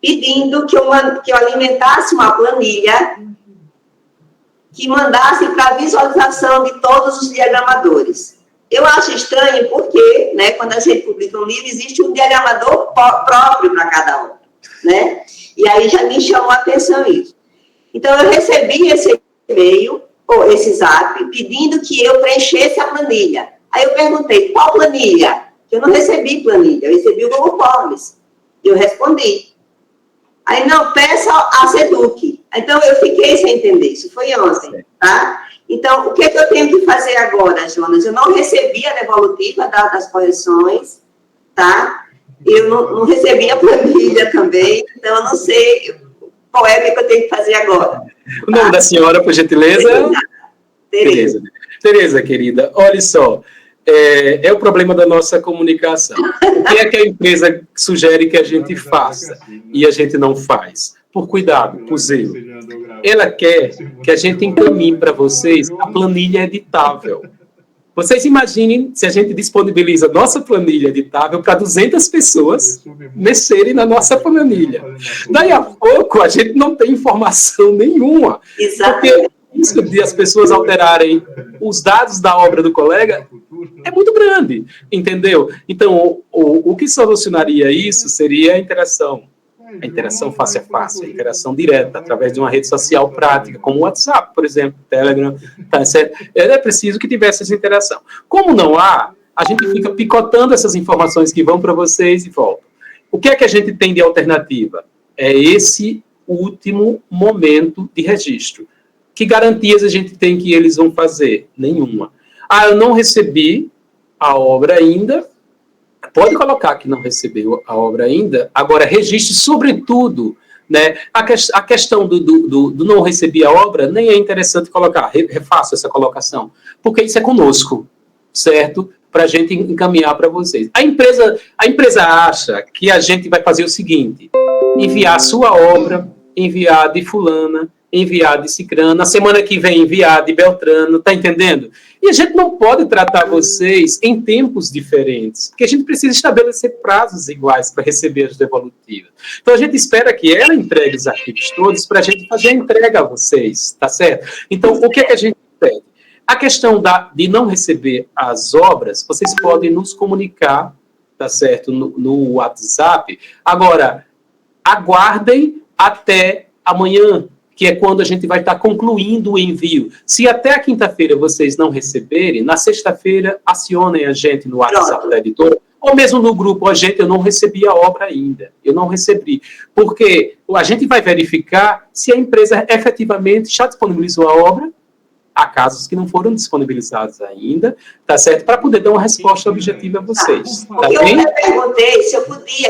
pedindo que eu alimentasse uma planilha que mandasse para visualização de todos os diagramadores. Eu acho estranho porque, né, quando a gente publica um livro, existe um diagramador próprio para cada um, né? E aí já me chamou a atenção isso. Então, eu recebi esse e-mail, ou esse zap, pedindo que eu preenchesse a planilha. Aí eu perguntei, qual planilha? Eu não recebi planilha, eu recebi o Google Forms. Eu respondi. Aí, não, peça a SEDUC. Então, eu fiquei sem entender. Isso foi ontem, tá? Então, o que eu tenho que fazer agora, Jonas? Eu não recebi a devolutiva das correções, tá? Eu não recebi a planilha também, então eu não sei qual é o que eu tenho que fazer agora. O nome da senhora, por gentileza? Tereza. Tereza, querida, olha só, é o problema da nossa comunicação. O que é que a empresa sugere que a gente faça e a gente não faz? Por cuidado, por zelo. Ela quer que a gente encaminhe para vocês a planilha editável. Vocês imaginem se a gente disponibiliza nossa planilha editável para 200 pessoas mexerem na nossa planilha. Daí a pouco a gente não tem informação nenhuma. Porque o risco de as pessoas alterarem os dados da obra do colega é muito grande, entendeu? Então, o que solucionaria isso seria a interação face a face, a interação direta, através de uma rede social prática, como o WhatsApp, por exemplo, Telegram, tá certo? É preciso que tivesse essa interação. Como não há, a gente fica picotando essas informações que vão para vocês e voltam. O que é que a gente tem de alternativa? É esse último momento de registro. Que garantias a gente tem que eles vão fazer? Nenhuma. Eu não recebi a obra ainda. Pode colocar que não recebeu a obra ainda. Agora, registre, sobretudo, né, a questão do não receber a obra, nem é interessante colocar. Refaço essa colocação. Porque isso é conosco, certo? Para a gente encaminhar para vocês. A empresa acha que a gente vai fazer o seguinte: enviar a sua obra, enviar de fulana, enviar de cicrana, na semana que vem enviar de beltrano, tá entendendo? E a gente não pode tratar vocês em tempos diferentes, porque a gente precisa estabelecer prazos iguais para receber as devolutivas. Então a gente espera que ela entregue os arquivos todos para a gente fazer a entrega a vocês, tá certo? Então o que é que a gente pede? A questão de não receber as obras, vocês podem nos comunicar, tá certo, no WhatsApp. Agora, aguardem até amanhã, que é quando a gente vai estar concluindo o envio. Se até a quinta-feira vocês não receberem, na sexta-feira acionem a gente no WhatsApp da editora, ou mesmo no grupo, gente, eu não recebi a obra ainda, eu não recebi. Porque a gente vai verificar se a empresa efetivamente já disponibilizou a obra. Há casos que não foram disponibilizados ainda, tá certo? Para poder dar uma resposta objetiva a vocês. Tá bem? Eu perguntei se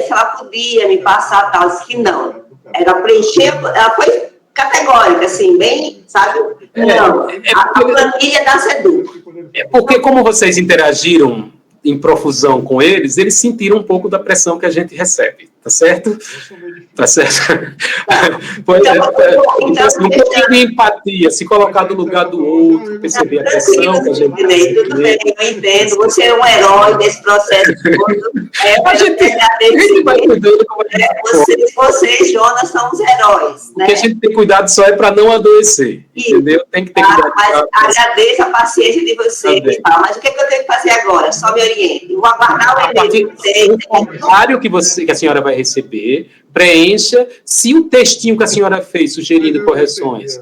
ela podia me passar tal, disse que não. Ela preencheu, ela foi categórica, assim, bem, sabe? Não, a planilha da SEDUC. É porque, como vocês interagiram em profusão com eles sentiram um pouco da pressão que a gente recebe, tá certo? Tá certo? Então, assim, um pouquinho de empatia, se colocar do lugar do outro, perceber a pressão que a gente... Tudo bem, eu entendo, você é um herói desse processo todo. A gente vai cuidando como a gente vocês, Jonas, são os heróis, né? O que a gente tem cuidado só é para não adoecer, entendeu? Tem que ter cuidado. Mas agradeço a paciência de vocês, tá? Mas o que eu tenho que fazer agora? Só me oriente. Vou aguardar o e-mail de vocês. O formulário que a senhora vai receber, preencha. Se o textinho que a senhora fez sugerindo correções,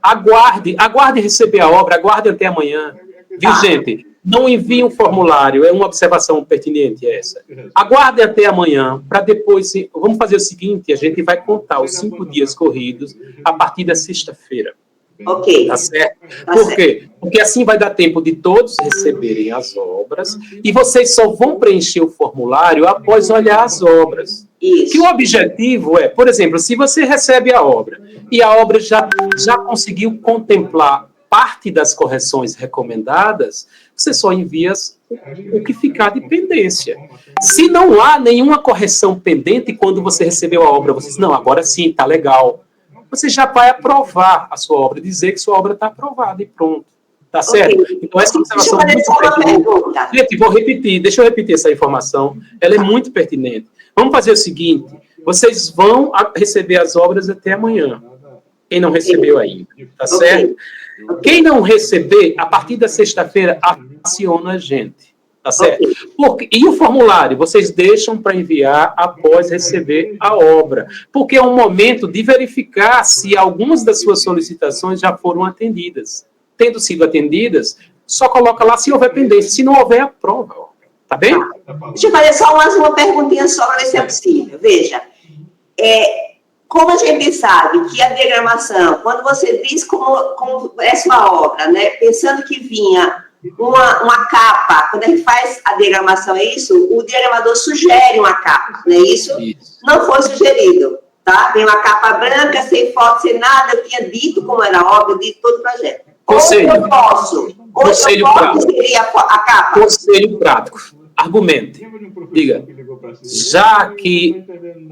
aguarde receber a obra, aguarde até amanhã. Viu, gente? Não envie um formulário, é uma observação pertinente essa. Aguarde até amanhã, para depois... Vamos fazer o seguinte, a gente vai contar os 5 dias corridos a partir da sexta-feira. Ok. Tá certo? Por quê? Porque assim vai dar tempo de todos receberem as obras e vocês só vão preencher o formulário após olhar as obras. Isso. Que o objetivo é, por exemplo, se você recebe a obra e a obra já conseguiu contemplar parte das correções recomendadas, você só envia o que ficar de pendência. Se não há nenhuma correção pendente quando você recebeu a obra, você diz, não, agora sim, tá legal. Você já vai aprovar a sua obra, dizer que sua obra está aprovada e pronto. Tá certo? Okay. Então, essa observação é muito pertinente. Gente, deixa eu repetir essa informação. Ela é muito pertinente. Vamos fazer o seguinte, vocês vão receber as obras até amanhã. Quem não recebeu ainda, tá certo? Quem não receber, a partir da sexta-feira, aciona a gente. Tá certo? E o formulário, vocês deixam para enviar após receber a obra. Porque é um momento de verificar se algumas das suas solicitações já foram atendidas. Tendo sido atendidas, só coloca lá se houver pendência. Se não houver, aprova. Tá bem? Deixa eu fazer só mais uma perguntinha só para ver se é possível. Veja, como a gente sabe que a diagramação, quando você diz como é sua obra, né, pensando que vinha uma capa, quando a gente faz a diagramação, é isso? O diagramador sugere uma capa, não é isso? Isso. Não foi sugerido, tá? Vem uma capa branca, sem foto, sem nada, eu tinha dito como era a obra, eu dito todo o projeto. Conselho. Ou eu posso. Conselho prático. Seria a capa. Conselho prático. Argumente. Diga, já que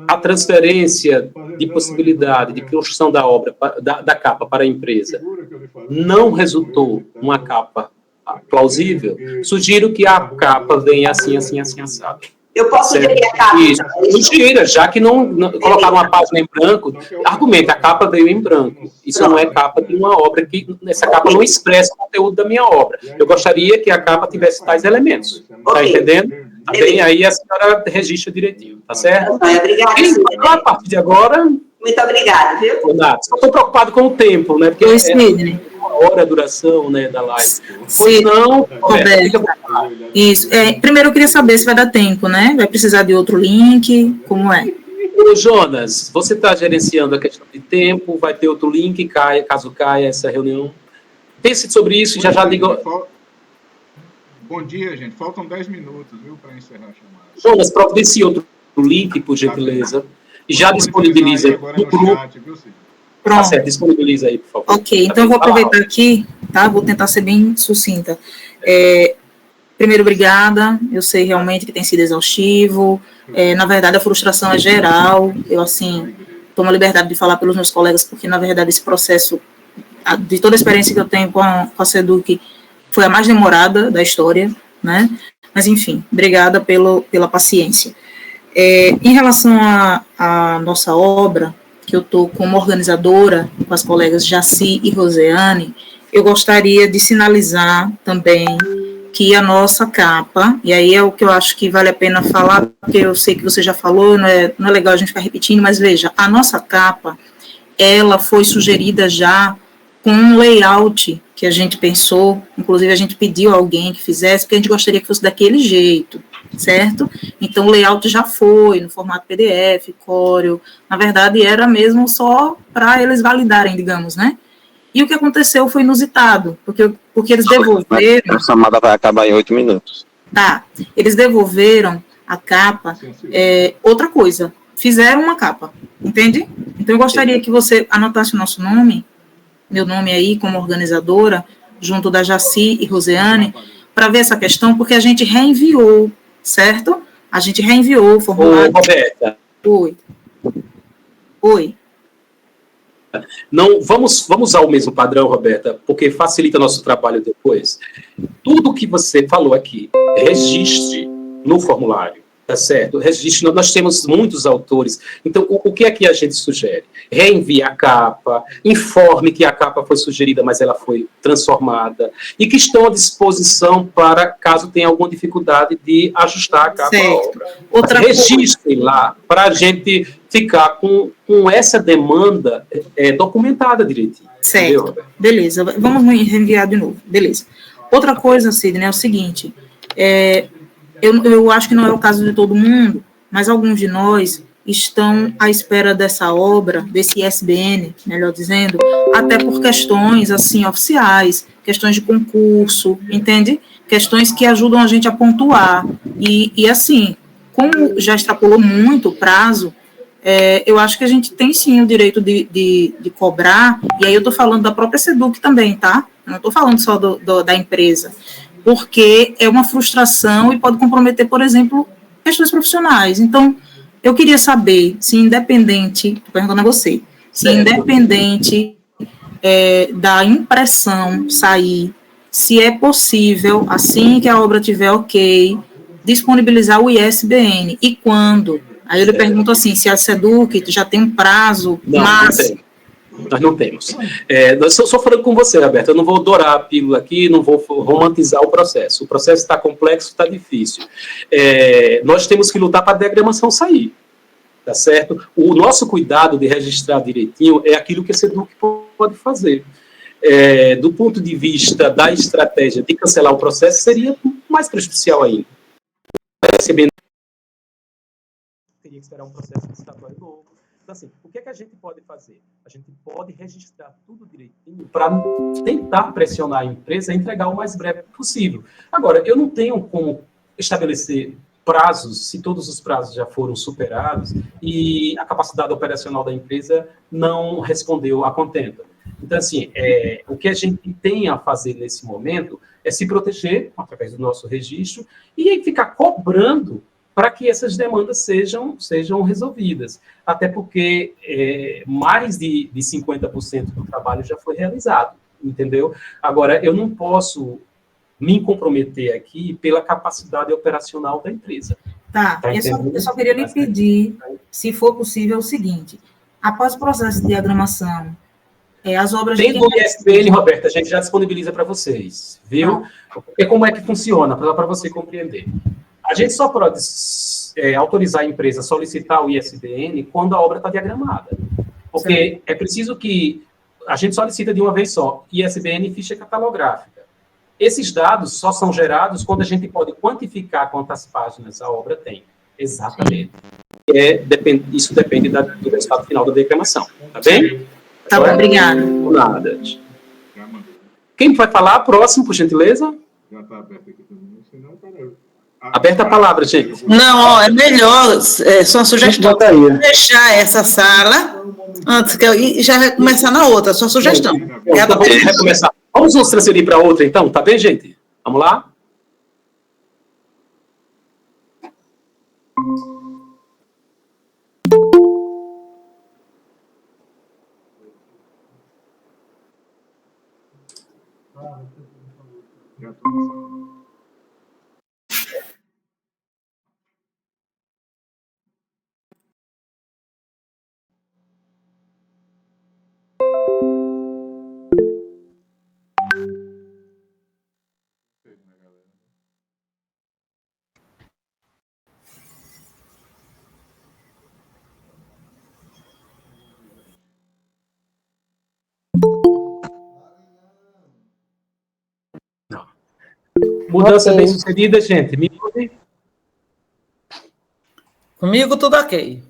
a transferência de possibilidade de construção da obra, da capa para a empresa, não resultou uma capa plausível, sugiro que a capa venha assim, assado. Eu posso sugerir a capa? Isso, sugira, já que não colocaram uma página em branco, argumenta, a capa veio em branco. Isso não é capa de uma obra, essa capa não expressa o conteúdo da minha obra. Eu gostaria que a capa tivesse tais elementos. Tá entendendo? Tá bem? Aí a senhora registra direitinho, tá certo? Obrigada. Então, a partir de agora... Muito obrigada, viu? Nada, só estou preocupado com o tempo, né? Porque uma hora a duração, né, da live. Pois não, Roberto. Isso. Primeiro eu queria saber se vai dar tempo, né? Vai precisar de outro link, como é? Ô, Jonas, você está gerenciando a questão de tempo, vai ter outro link, caso caia essa reunião. Pense sobre isso e já digo... Bom dia, gente. Faltam 10 minutos, viu, para encerrar a chamada. Jonas, providencie outro link, por gentileza. E já disponibiliza aí no grupo. Pronto. Tá certo, disponibiliza aí, por favor. Ok, então eu vou aproveitar aqui, tá? Vou tentar ser bem sucinta. Primeiro, obrigada. Eu sei realmente que tem sido exaustivo. Na verdade, a frustração é geral. Eu, assim, tomo a liberdade de falar pelos meus colegas, porque, na verdade, esse processo, de toda a experiência que eu tenho com a SEDUC, foi a mais demorada da história, né? Mas, enfim, obrigada pela paciência. Em relação à nossa obra, que eu estou como organizadora, com as colegas Jaci e Roseane, eu gostaria de sinalizar também que a nossa capa, e aí é o que eu acho que vale a pena falar, porque eu sei que você já falou, não é legal a gente ficar repetindo, mas veja, a nossa capa, ela foi sugerida já com um layout que a gente pensou, inclusive a gente pediu a alguém que fizesse, porque a gente gostaria que fosse daquele jeito, certo? Então, o layout já foi no formato PDF, Corel, na verdade, era mesmo só para eles validarem, digamos, né? E o que aconteceu foi inusitado, porque eles devolveram... A chamada vai acabar em 8 minutos. Tá, eles devolveram a capa, outra coisa, fizeram uma capa, entende? Então, eu gostaria que você anotasse o nosso nome, meu nome aí como organizadora, junto da Jaci e Roseane, para ver essa questão, porque a gente reenviou, certo? A gente reenviou o formulário. Ô, Roberta. Oi. Não, vamos usar o mesmo padrão, Roberta, porque facilita nosso trabalho depois. Tudo que você falou aqui, registre no formulário, tá certo? Registre, nós temos muitos autores, então o que é que a gente sugere? Reenvie a capa, informe que a capa foi sugerida, mas ela foi transformada, e que estão à disposição para, caso tenha alguma dificuldade, de ajustar a capa à obra. Registrem lá, para a gente ficar com essa demanda documentada direitinho. Certo, entendeu? Beleza, vamos reenviar de novo, beleza. Outra coisa, Sidney, é o seguinte, eu acho que não é o caso de todo mundo, mas alguns de nós estão à espera dessa obra, desse ISBN, melhor dizendo, até por questões, assim, oficiais, questões de concurso, entende? Questões que ajudam a gente a pontuar. E assim, como já extrapolou muito o prazo, eu acho que a gente tem, sim, o direito de cobrar, e aí eu estou falando da própria SEDUC também, tá? Eu não estou falando só da empresa, porque é uma frustração e pode comprometer, por exemplo, questões profissionais. Então, eu queria saber se independente, estou perguntando a você, se independente da impressão sair, se é possível, assim que a obra estiver ok, disponibilizar o ISBN, e quando? Aí eu lhe pergunto assim, se a SEDUC já tem um prazo máximo. Nós não temos. Nós só falando com você, Roberto, eu não vou dourar a pílula aqui, não vou romantizar o processo. O processo está complexo, está difícil. Nós temos que lutar para a diagramação sair, tá certo? O nosso cuidado de registrar direitinho é aquilo que a SEDUC pode fazer. Do ponto de vista da estratégia de cancelar o processo, seria mais prejudicial ainda. Teria que esperar um processo licitatório novo. Então, assim, o que é que a gente pode fazer? A gente pode registrar tudo direitinho para tentar pressionar a empresa a entregar o mais breve possível. Agora, eu não tenho como estabelecer prazos, se todos os prazos já foram superados e a capacidade operacional da empresa não respondeu a contento. Então, assim, o que a gente tem a fazer nesse momento é se proteger através do nosso registro e aí ficar cobrando para que essas demandas sejam resolvidas. Até porque mais de 50% do trabalho já foi realizado, entendeu? Agora, eu não posso me comprometer aqui pela capacidade operacional da empresa. Tá, eu só queria lhe pedir, se for possível, o seguinte: após o processo de diagramação, as obras... Dentro do ISBN, Roberta, a gente já disponibiliza para vocês, viu? Porque como é que funciona, para você compreender. A gente só pode autorizar a empresa a solicitar o ISBN quando a obra está diagramada. Porque é preciso que a gente solicita de uma vez só, ISBN e ficha catalográfica. Esses dados só são gerados quando a gente pode quantificar quantas páginas a obra tem. Exatamente. Isso depende do resultado final da diagramação. Tá bem? Tá bom, obrigada. Nada. Quem vai falar? Próximo, por gentileza? Já está aberto aqui também, senão, cara... Aberta a palavra, gente. Não, é melhor, só uma sugestão, deixar essa sala antes que e já começar na outra, só sugestão. Então, vamos recomeçar. Vamos nos transferir para outra, então, tá bem, gente? Vamos lá? Mudança bem sucedida, gente. Me ouve? Comigo tudo ok.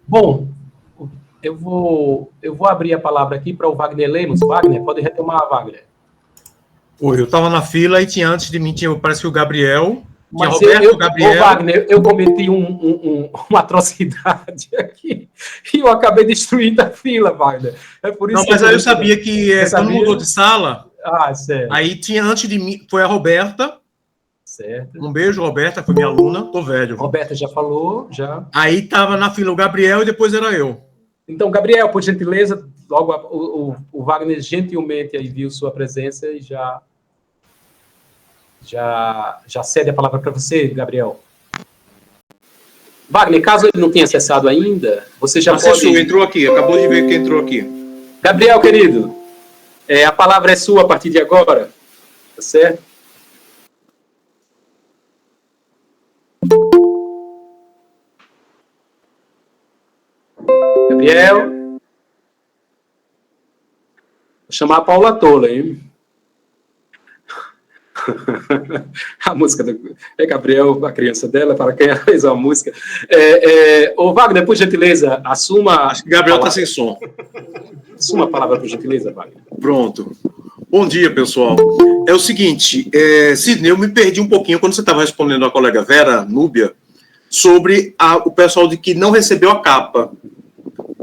Bom, eu vou abrir a palavra aqui para o Wagner Lemos. Wagner, pode retomar, Wagner. Oi, eu estava na fila e tinha antes de mim, parece que o Gabriel. Mas Roberto, Gabriel. Wagner, eu cometi uma atrocidade aqui e eu acabei destruindo a fila, Wagner. É por isso. Não, mas aí eu sabia que quando mudou de sala. Certo. Aí tinha antes de mim, foi a Roberta. Certo. Um beijo, Roberta, foi minha aluna, tô velho. Roberta já falou, já. Aí estava na fila o Gabriel e depois era eu. Então, Gabriel, por gentileza, logo o Wagner gentilmente aí viu sua presença e já cede a palavra para você, Gabriel. Wagner, caso ele não tenha acessado ainda, você já Acessou, pode... entrou aqui, acabou de ver que entrou aqui. Gabriel, querido, a palavra é sua a partir de agora, tá certo? Gabriel? Vou chamar a Paula Tola, hein? A música do Gabriel, a criança dela, para quem ela fez a música. Ô, Wagner, por gentileza, assuma... Acho que Gabriel está sem som. Assuma a palavra, por gentileza, Wagner. Pronto. Bom dia, pessoal. É o seguinte, Sidney, eu me perdi um pouquinho quando você estava respondendo a colega Vera Núbia sobre o pessoal de que não recebeu a capa.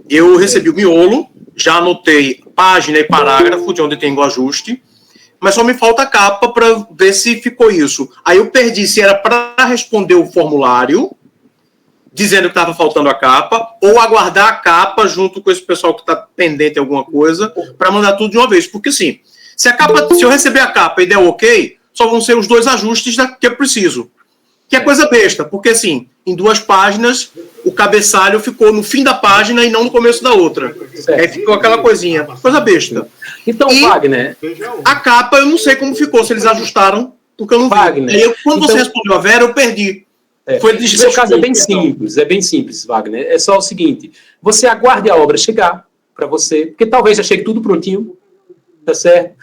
Eu recebi o miolo, já anotei página e parágrafo de onde tem o ajuste, mas só me falta a capa para ver se ficou isso. Aí eu perdi se era para responder o formulário, dizendo que estava faltando a capa, ou aguardar a capa junto com esse pessoal que está pendente de alguma coisa, para mandar tudo de uma vez. Porque, assim, se eu receber a capa e der ok, só vão ser os 2 ajustes que eu preciso. Que é coisa besta, porque, assim, em 2 páginas, o cabeçalho ficou no fim da página e não no começo da outra. Aí ficou aquela coisinha, coisa besta. Então, Wagner... A capa, eu não sei como ficou, se eles ajustaram, porque eu não vi. Wagner, aí, quando você respondeu a Vera, eu perdi. O seu caso é bem simples, Wagner. É só o seguinte, você aguarde a obra chegar para você, porque talvez já chegue tudo prontinho, tá certo?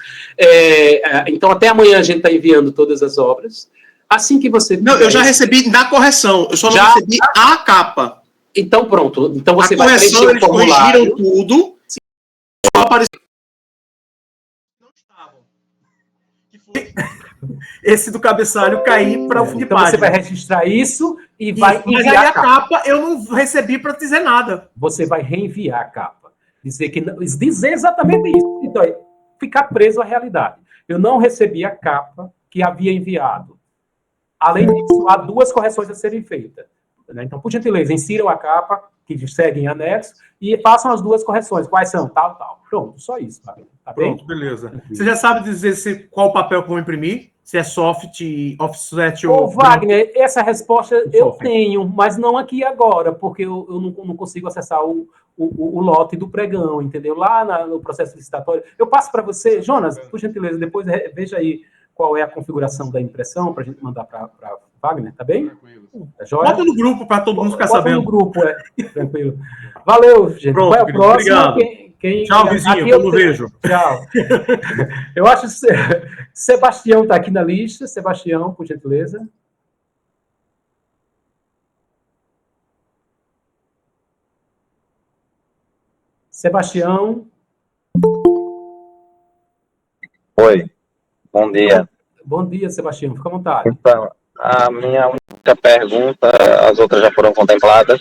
Então, até amanhã a gente está enviando todas as obras. Assim que você... Não, eu já recebi na correção, eu só não recebi a capa. Então, pronto. Então, você vai preencher o formulário. Eles corrigiram tudo, só apareceu... Não estavam. Que foi... Esse do cabeçalho cair para o fim de página. Então, você vai registrar isso e vai enviar a capa. Eu não recebi para dizer nada. Você vai reenviar a capa. Dizer exatamente isso. Então, ficar preso à realidade. Eu não recebi a capa que havia enviado. Além disso, há 2 correções a serem feitas. Né? Então, por gentileza, insiram a capa, que segue em anexo, e façam as 2 correções. Quais são? Tal, tal. Pronto, só isso. Tá bem? Pronto, beleza. Você já sabe dizer qual papel que vão imprimir? Se é soft, offset ou... Ô, Wagner, essa resposta eu tenho, mas não aqui agora, porque eu não consigo acessar o lote do pregão, entendeu? Lá no processo licitatório. Eu passo para você, Jonas, por gentileza, depois veja aí qual é a configuração da impressão para a gente mandar para Wagner, tá bem? Tá joia? Bota no grupo para todo mundo ficar sabendo. Bota no grupo, tranquilo. Valeu, gente. Pronto, qual é o próximo? obrigado. Tchau, vizinho, eu não vejo. Tchau. Eu acho que Sebastião está aqui na lista. Sebastião, por gentileza. Sebastião. Oi, bom dia. Bom dia, Sebastião. Fica à vontade. Então, a minha única pergunta, as outras já foram contempladas,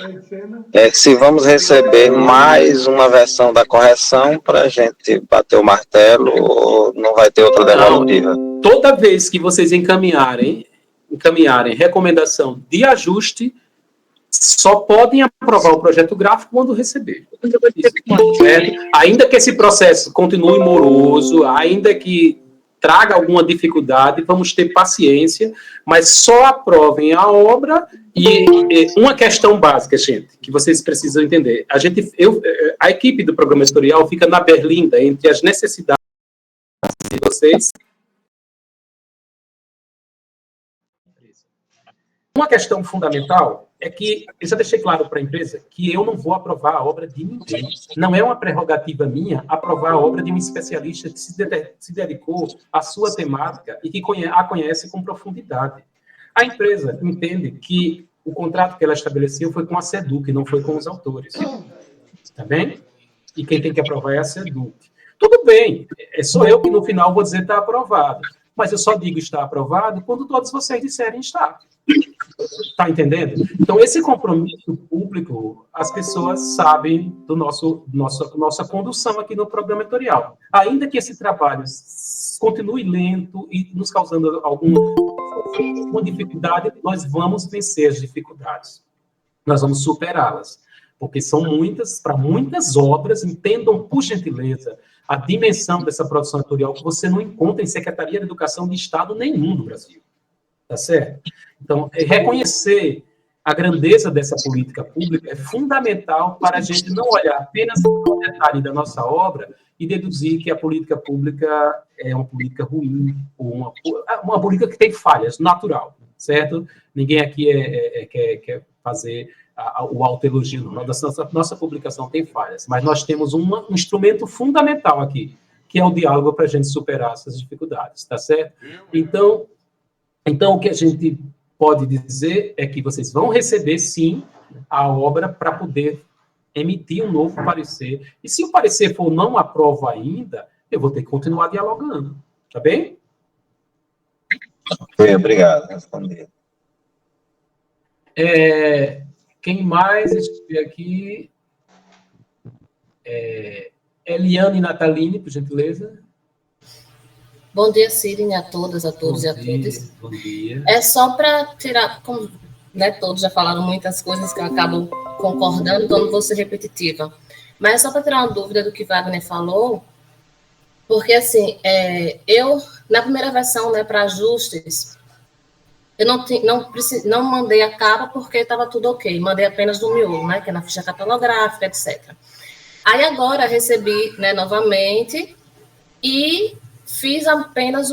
é se vamos receber mais uma versão da correção para a gente bater o martelo ou não vai ter outra devolutiva? Toda vez que vocês encaminharem recomendação de ajuste, só podem aprovar o projeto gráfico quando receber. Ainda que esse processo continue moroso, ainda que traga alguma dificuldade, vamos ter paciência, mas só aprovem a obra. E uma questão básica, gente, que vocês precisam entender. A equipe do programa editorial fica na berlinda entre as necessidades de vocês. Uma questão fundamental é que eu já deixei claro para a empresa que eu não vou aprovar a obra de ninguém. Não é uma prerrogativa minha aprovar a obra de um especialista que se dedicou à sua temática e que a conhece com profundidade. A empresa entende que o contrato que ela estabeleceu foi com a SEDUC, não foi com os autores. Tá bem? E quem tem que aprovar é a SEDUC. Tudo bem, sou eu que no final vou dizer está aprovado. Mas eu só digo está aprovado quando todos vocês disserem está. Está entendendo? Então, esse compromisso público, as pessoas sabem do nossa condução aqui no programa editorial. Ainda que esse trabalho continue lento e nos causando alguma dificuldade, nós vamos vencer as dificuldades. Nós vamos superá-las. Porque são muitas, para muitas obras, entendam, por gentileza, a dimensão dessa produção editorial que você não encontra em Secretaria de Educação de Estado nenhum do Brasil. Tá certo? Então, reconhecer a grandeza dessa política pública é fundamental para a gente não olhar apenas o detalhe da nossa obra e deduzir que a política pública é uma política ruim, ou uma política que tem falhas, natural, certo? Ninguém aqui quer fazer o autoelogio, não. Nossa publicação tem falhas, mas nós temos um instrumento fundamental aqui, que é o diálogo para a gente superar essas dificuldades, tá certo? Então, o que a gente pode dizer é que vocês vão receber, sim, a obra para poder emitir um novo parecer. E se o parecer for não aprovo ainda, eu vou ter que continuar dialogando. Tá bem? Obrigado. Respondi. Quem mais estiver aqui? Eliane e Nataline, por gentileza. Bom dia, Sidney, a todas, a todos e a todas. Bom dia. É só para tirar, como todos já falaram muitas coisas que eu acabo concordando, então não vou ser repetitiva. Mas é só para tirar uma dúvida do que Wagner falou, porque, assim, eu, na primeira versão, para ajustes, eu não mandei a capa porque estava tudo ok, mandei apenas do miolo, que é na ficha catalográfica, etc. Aí agora recebi, novamente, e fiz apenas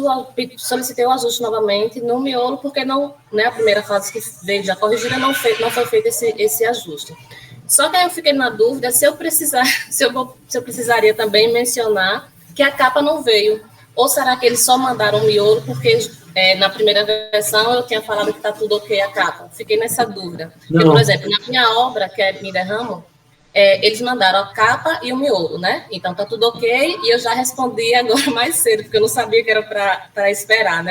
solicitei o ajuste novamente no miolo, porque não, a primeira fase que veio já corrigida não foi feito esse ajuste. Só que aí eu fiquei na dúvida se eu precisaria também mencionar que a capa não veio, ou será que eles só mandaram o miolo porque na primeira versão eu tinha falado que está tudo ok a capa. Fiquei nessa dúvida. Porque, por exemplo, na minha obra, que é Me Derramo, eles mandaram a capa e o miolo, Então, tá tudo ok, e eu já respondi agora mais cedo, porque eu não sabia que era para esperar,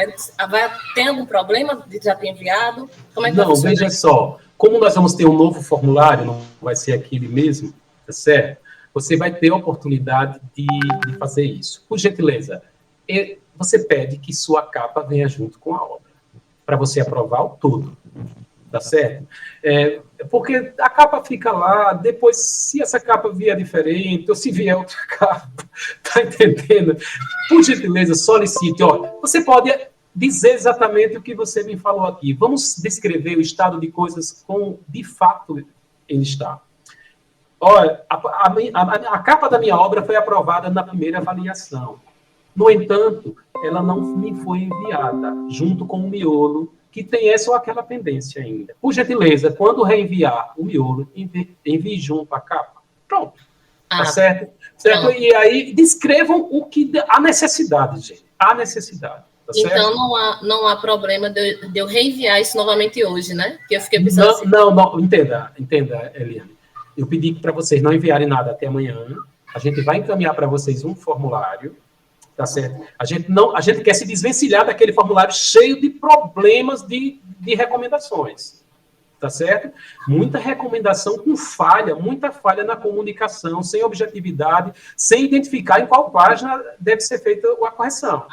Tem algum problema de já ter enviado? Como é que não, veja só, como nós vamos ter um novo formulário, não vai ser aquele mesmo, tá certo? você vai ter a oportunidade de fazer isso. Por gentileza, você pede que sua capa venha junto com a obra, para você aprovar o tudo, tá certo? Porque a capa fica lá, depois, se essa capa vier diferente, ou se vier outra capa, tá entendendo? Por gentileza, solicite, você pode dizer exatamente o que você me falou aqui. Vamos descrever o estado de coisas como, de fato, ele está. Olha, a capa da minha obra foi aprovada na primeira avaliação. No entanto, ela não me foi enviada, junto com o miolo, que tem essa ou aquela pendência ainda. Por gentileza, quando reenviar o miolo, envie junto a capa. Pronto. Tá certo? Certo? E aí, descrevam a necessidade, gente. A necessidade. Tá certo? Então, não há problema de eu reenviar isso novamente hoje, né? Que eu fiquei pensando assim. Não, entenda, Eliane. Eu pedi para vocês não enviarem nada até amanhã. A gente vai encaminhar para vocês um formulário, tá certo? A gente quer se desvencilhar daquele formulário cheio de problemas de recomendações, tá certo? Muita recomendação com falha, muita falha na comunicação, sem objetividade, sem identificar em qual página deve ser feita a correção,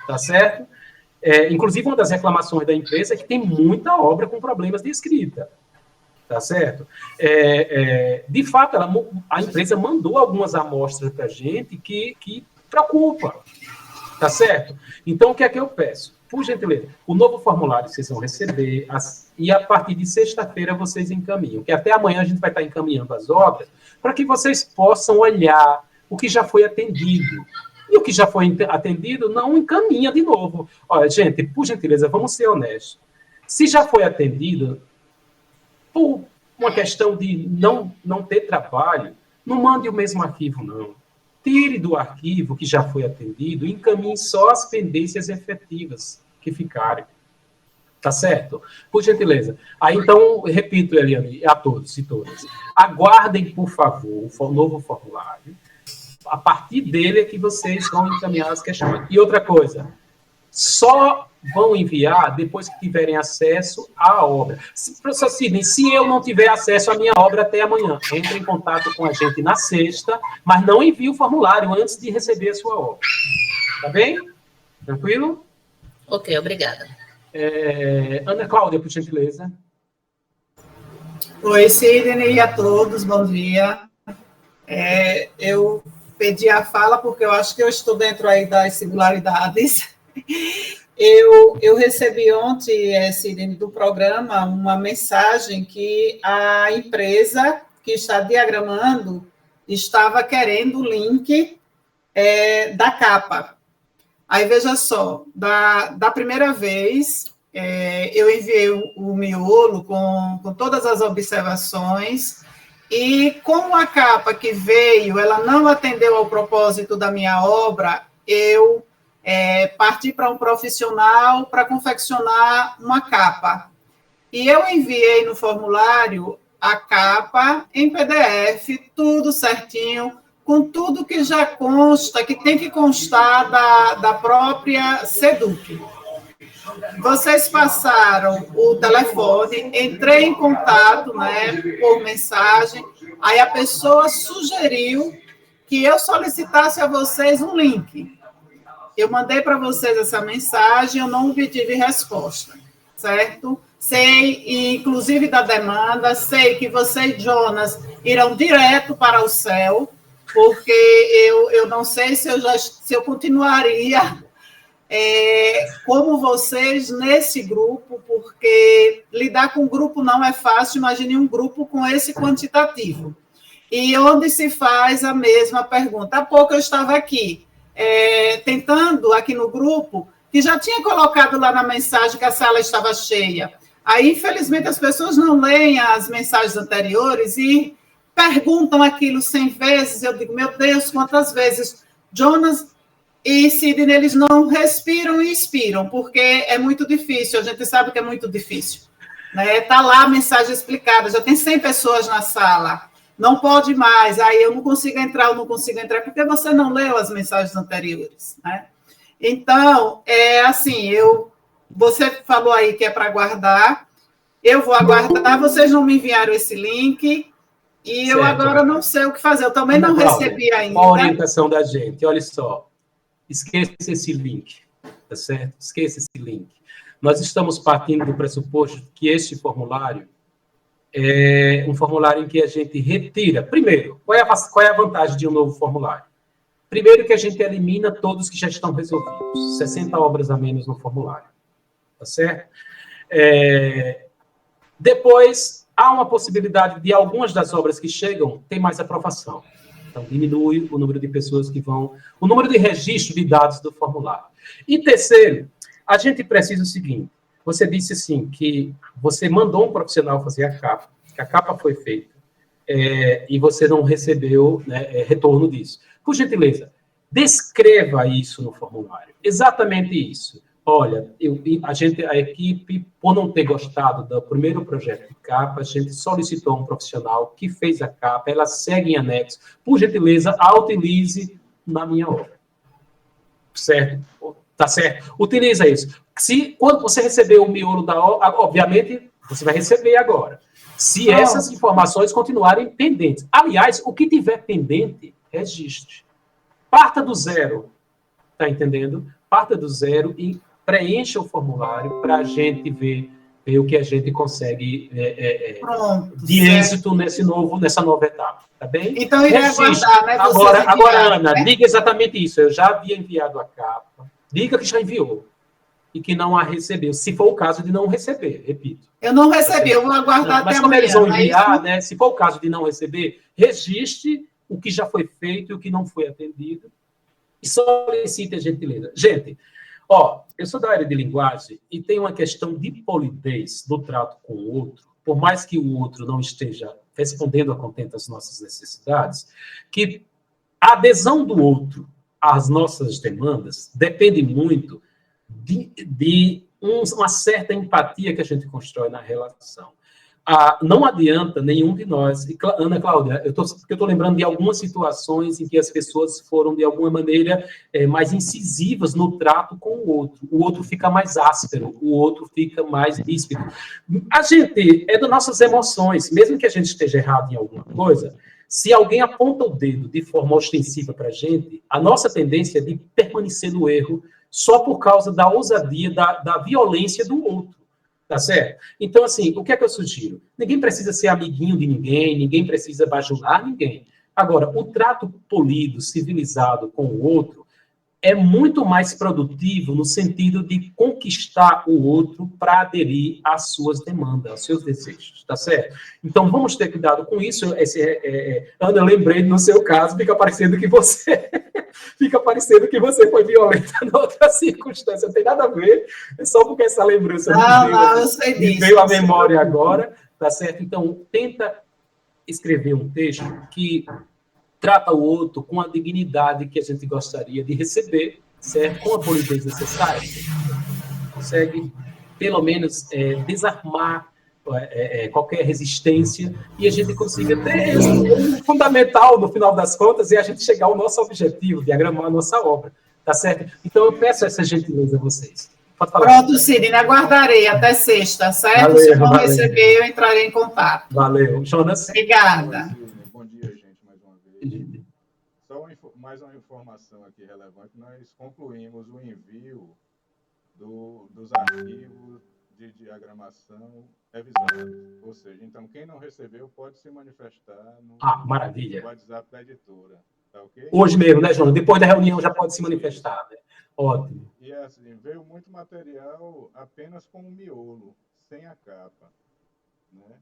tá certo? Inclusive, uma das reclamações da empresa é que tem muita obra com problemas de escrita. Tá certo? De fato, a empresa mandou algumas amostras para a gente que preocupa. Tá certo? Então, o que é que eu peço? Por gentileza, o novo formulário vocês vão receber e a partir de sexta-feira vocês encaminham. Que até amanhã a gente vai estar encaminhando as obras para que vocês possam olhar o que já foi atendido. E o que já foi atendido não encaminha de novo. Olha, gente, por gentileza, vamos ser honestos. Se já foi atendido, por uma questão de não ter trabalho, não mande o mesmo arquivo, não. Tire do arquivo que já foi atendido e encaminhe só as pendências efetivas que ficarem. Tá certo? Por gentileza. Aí, então, repito, Eliane, a todos e todas. Aguardem, por favor, o novo formulário. A partir dele é que vocês vão encaminhar as questões. E outra coisa, só vão enviar depois que tiverem acesso à obra. Professor Sidney, se eu não tiver acesso à minha obra até amanhã, entre em contato com a gente na sexta, mas não envie o formulário antes de receber a sua obra. Tá bem? Tranquilo? Ok, obrigada. Ana Cláudia, por gentileza. Oi, Sidney, e a todos, bom dia. Eu pedi a fala porque eu acho que eu estou dentro aí das singularidades. Eu recebi ontem, Sidney, do programa, uma mensagem que a empresa que está diagramando estava querendo o link da capa. Aí, veja só, da primeira vez, eu enviei o miolo com todas as observações, e como a capa que veio, ela não atendeu ao propósito da minha obra, eu parti para um profissional para confeccionar uma capa. E eu enviei no formulário a capa em PDF, tudo certinho, com tudo que já consta, que tem que constar da própria SEDUC. Vocês passaram o telefone, entrei em contato, por mensagem, aí a pessoa sugeriu que eu solicitasse a vocês um link. Eu mandei para vocês essa mensagem, eu não obtive resposta, certo? Sei, inclusive da demanda, sei que você e Jonas irão direto para o céu, porque eu não sei se eu continuaria como vocês nesse grupo, porque lidar com grupo não é fácil, imagine um grupo com esse quantitativo. E onde se faz a mesma pergunta. Há pouco eu estava aqui, tentando aqui no grupo, que já tinha colocado lá na mensagem que a sala estava cheia. Aí, infelizmente, as pessoas não leem as mensagens anteriores e perguntam aquilo 100 vezes. Eu digo, meu Deus, quantas vezes? Jonas e Sidney, eles não respiram e expiram, porque é muito difícil, a gente sabe que é muito difícil. Está lá a mensagem explicada, já tem 100 pessoas na sala. Não pode mais, aí eu não consigo entrar, porque você não leu as mensagens anteriores, né? Então, assim, você falou aí que é para aguardar, eu vou aguardar, vocês não me enviaram esse link, E eu agora não sei o que fazer. Eu também não recebi ainda. Qual a orientação da gente? Olha só, esqueça esse link, tá certo? Esqueça esse link. Nós estamos partindo do pressuposto que este formulário é um formulário em que a gente retira. Primeiro, qual é a vantagem de um novo formulário? Primeiro que a gente elimina todos que já estão resolvidos. 60 obras a menos no formulário. Tá certo? Depois, há uma possibilidade de algumas das obras que chegam ter mais aprovação. Então, diminui o número de pessoas que vão... O número de registro de dados do formulário. E terceiro, a gente precisa o seguinte. Você disse assim, que você mandou um profissional fazer a capa, que a capa foi feita, e você não recebeu, né, retorno disso. Por gentileza, descreva isso no formulário. Exatamente isso. Olha, a equipe, por não ter gostado do primeiro projeto de capa, a gente solicitou um profissional que fez a capa, ela segue em anexo. Por gentileza, a utilize na minha obra. Certo? Tá certo? Utiliza isso. Quando você receber o miolo da obra, obviamente, você vai receber agora. Se essas informações continuarem pendentes. Aliás, o que tiver pendente, registre. Parta do zero. Tá entendendo? Parta do zero e preencha o formulário para a gente ver o que a gente consegue de êxito nessa nova etapa. Tá bem? Então, irei aguardar, né? Agora, Ana, diga exatamente isso. Eu já havia enviado a capa. Diga que já enviou. E que não a recebeu. Se for o caso de não receber, repito. Eu não recebi, eu vou aguardar até amanhã. Mas como eles vão enviar, né? Se for o caso de não receber, registre o que já foi feito e o que não foi atendido. E solicite a gentileza. Gente, eu sou da área de linguagem e tem uma questão de polidez do trato com o outro, por mais que o outro não esteja respondendo a contento às nossas necessidades, que a adesão do outro às nossas demandas depende muito de uma certa empatia que a gente constrói na relação. Não adianta nenhum de nós... Ana Cláudia, eu estou lembrando de algumas situações em que as pessoas foram, de alguma maneira, mais incisivas no trato com o outro. O outro fica mais áspero, o outro fica mais ríspido. A gente é das nossas emoções. Mesmo que a gente esteja errado em alguma coisa, se alguém aponta o dedo de forma ostensiva para a gente, a nossa tendência é de permanecer no erro só por causa da ousadia, da violência do outro. Tá certo? Então, assim, o que é que eu sugiro? Ninguém precisa ser amiguinho de ninguém, ninguém precisa bajular ninguém. Agora, o trato polido, civilizado com o outro é muito mais produtivo no sentido de conquistar o outro para aderir às suas demandas, aos seus desejos, tá certo? Então, vamos ter cuidado com isso. Ana, lembrei, no seu caso, fica parecendo que você foi violenta em outra circunstância. Não tem nada a ver, é só porque essa lembrança me veio à memória agora, tá certo? Então, tenta escrever um texto que trata o outro com a dignidade que a gente gostaria de receber, certo? Com a polidez necessária. Consegue, pelo menos, desarmar qualquer resistência e a gente consiga ter o fundamental, no final das contas, é a gente chegar ao nosso objetivo, diagramar a nossa obra, tá certo? Então, eu peço essa gentileza a vocês. Pode falar. Pronto, Sidney, aguardarei até sexta, certo? Valeu, se eu não receber, eu entrarei em contato. Valeu. Jonas? Obrigada. Bom dia, gente, mais uma vez. Só mais uma informação aqui relevante. Nós concluímos o envio dos arquivos de diagramação revisados. Ou seja, então, quem não recebeu pode se manifestar no WhatsApp da editora. Tá ok? Hoje mesmo, né, Jonas? Depois da reunião já pode se manifestar, né? Ótimo. E assim, veio muito material apenas com o miolo, sem a capa, né?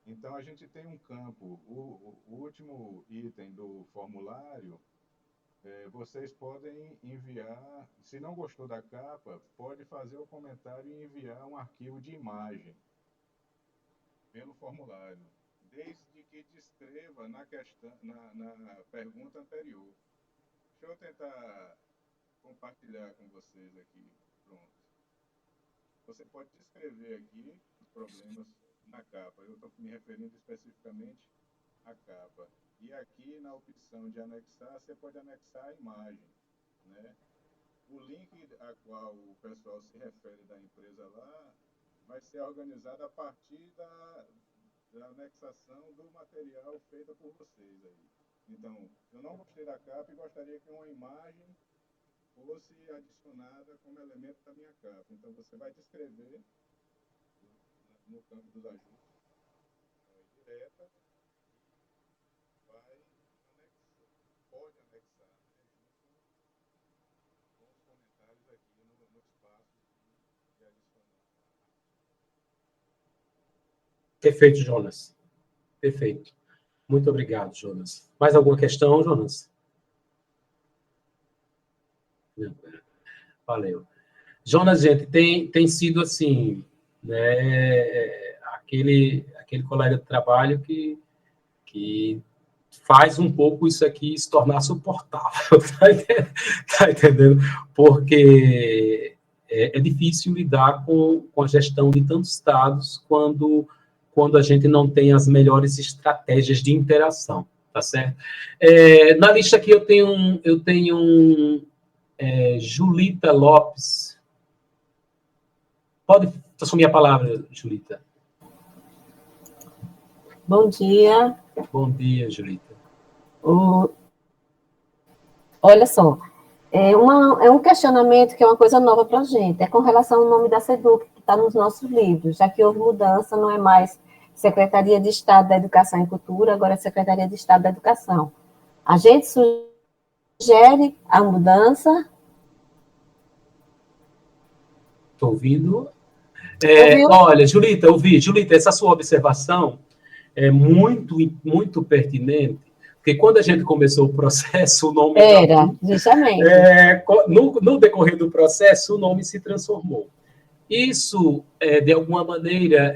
Então, a gente tem um campo, o último item do formulário, vocês podem enviar, se não gostou da capa, pode fazer o comentário e enviar um arquivo de imagem pelo formulário, desde que descreva na pergunta anterior. Deixa eu tentar compartilhar com vocês aqui. Pronto. Você pode descrever aqui os problemas na capa. Eu estou me referindo especificamente à capa. E aqui na opção de anexar, você pode anexar a imagem, né? O link a qual o pessoal se refere da empresa lá vai ser organizado a partir da anexação do material feita por vocês aí. Então, eu não gostei da capa e gostaria que uma imagem fosse adicionada como elemento da minha capa. Então, você vai descrever no campo dos ajustes, direta, vai anexar, pode anexar, junto com os comentários aqui no espaço de adicionar. Perfeito, Jonas. Perfeito. Muito obrigado, Jonas. Mais alguma questão, Jonas? Valeu. Jonas, gente, tem sido assim, né, aquele colega de trabalho que faz um pouco isso aqui se tornar suportável, tá entendendo? Porque é difícil lidar com a gestão de tantos dados quando a gente não tem as melhores estratégias de interação, tá certo? Na lista aqui eu tenho Julita Lopes. Pode assumir a palavra, Julita. Bom dia. Bom dia, Julita. Olha só, é um questionamento que é uma coisa nova para a gente, é com relação ao nome da SEDUC, que está nos nossos livros, já que houve mudança, não é mais Secretaria de Estado da Educação e Cultura, agora é Secretaria de Estado da Educação. A gente sugere a mudança. Estou ouvindo. Olha, Julita, Julita, essa sua observação é muito, muito pertinente, porque quando a gente começou o processo, o nome... Era, justamente. No decorrer do processo, o nome se transformou. Isso, de alguma maneira,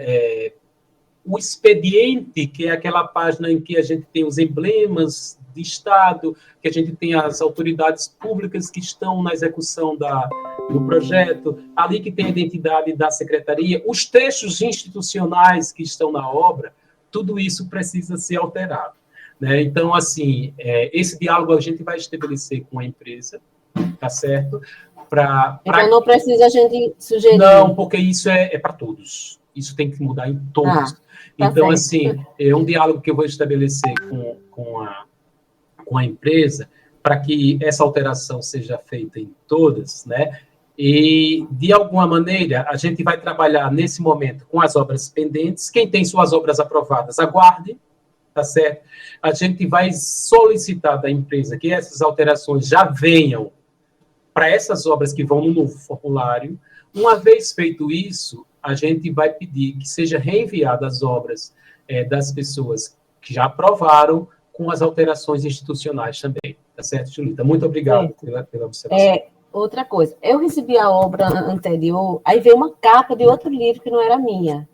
o expediente, que é aquela página em que a gente tem os emblemas de Estado, que a gente tem as autoridades públicas que estão na execução do projeto, ali que tem a identidade da secretaria, os textos institucionais que estão na obra, tudo isso precisa ser alterado, né? Então, assim, esse diálogo a gente vai estabelecer com a empresa, tá certo? Então, não precisa a gente sugerir. Não, porque isso é para todos. Isso tem que mudar em todos. Então, certo. Assim, é um diálogo que eu vou estabelecer com a empresa para que essa alteração seja feita em todas, né? E, de alguma maneira, a gente vai trabalhar nesse momento com as obras pendentes. Quem tem suas obras aprovadas, aguarde, tá certo? A gente vai solicitar da empresa que essas alterações já venham para essas obras que vão no novo formulário. Uma vez feito isso, a gente vai pedir que seja reenviada as obras das pessoas que já aprovaram com as alterações institucionais também, tá certo, Julita? Muito obrigado pela observação. Outra coisa, eu recebi a obra anterior, aí veio uma capa de outro livro que não era minha.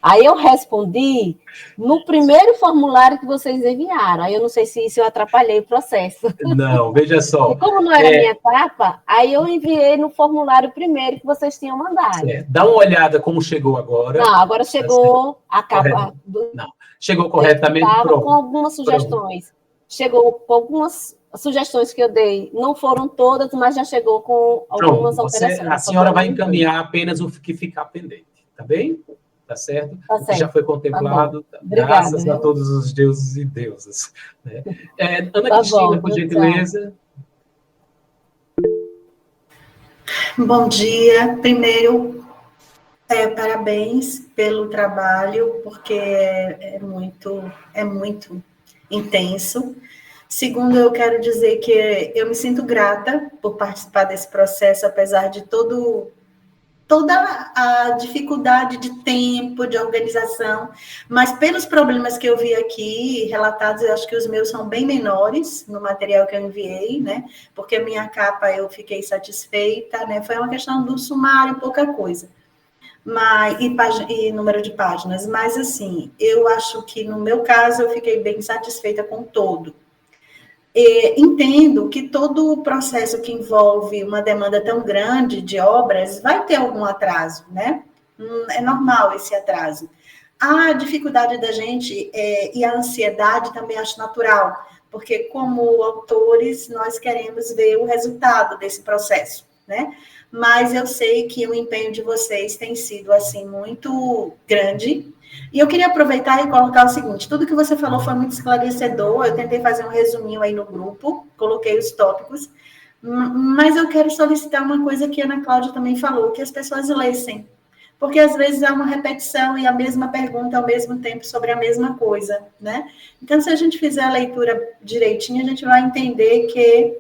Aí eu respondi no primeiro formulário que vocês enviaram. Aí eu não sei se isso eu atrapalhei o processo. Não, veja só. E como não era minha capa, aí eu enviei no formulário primeiro que vocês tinham mandado. Dá uma olhada como chegou agora. Não, agora chegou a capa. Não, chegou corretamente. Com algumas sugestões. Chegou com algumas sugestões que eu dei. Não foram todas, mas já chegou com algumas alterações. A senhora vai encaminhar apenas o que ficar pendente, tá bem? Tá certo? Tá certo. Já foi contemplado, tá graças Obrigada, a todos os deuses e deusas. Né? Ana Cristina, por gentileza. Bom dia. Primeiro, parabéns pelo trabalho, porque é muito intenso. Segundo, eu quero dizer que eu me sinto grata por participar desse processo, apesar de toda a dificuldade de tempo, de organização, mas pelos problemas que eu vi aqui relatados, eu acho que os meus são bem menores no material que eu enviei, né? Porque a minha capa eu fiquei satisfeita, né? Foi uma questão do sumário, pouca coisa. E número de páginas, mas assim, eu acho que no meu caso eu fiquei bem satisfeita com todo. Entendo que todo o processo que envolve uma demanda tão grande de obras vai ter algum atraso, né? É normal esse atraso. A dificuldade da gente e a ansiedade também acho natural, porque como autores nós queremos ver o resultado desse processo, né? mas eu sei que o empenho de vocês tem sido, assim, muito grande. E eu queria aproveitar e colocar o seguinte, tudo que você falou foi muito esclarecedor, eu tentei fazer um resuminho aí no grupo, coloquei os tópicos, mas eu quero solicitar uma coisa que a Ana Cláudia também falou, que as pessoas lessem, porque às vezes há uma repetição e a mesma pergunta ao mesmo tempo sobre a mesma coisa, né? Então, se a gente fizer a leitura direitinho, a gente vai entender que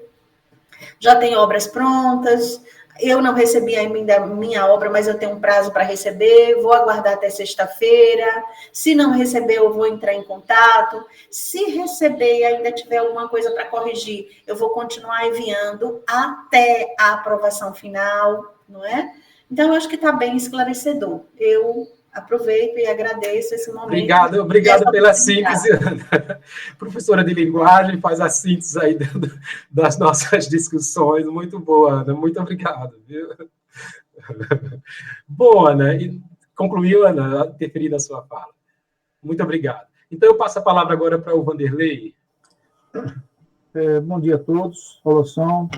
já tem obras prontas, eu não recebi ainda a minha obra, mas eu tenho um prazo para receber, vou aguardar até sexta-feira, se não receber, eu vou entrar em contato, se receber e ainda tiver alguma coisa para corrigir, eu vou continuar enviando até a aprovação final, não é? Então, eu acho que está bem esclarecedor. Eu aproveito e agradeço esse momento. Obrigado pela síntese, Ana. Professora de linguagem, faz a síntese aí das nossas discussões. Muito boa, Ana. Muito obrigado. Viu? Bom, Ana, concluiu, Ana, interferir na sua fala. Muito obrigado. Então, eu passo a palavra agora para o Vanderlei. Bom dia a todos. Olação.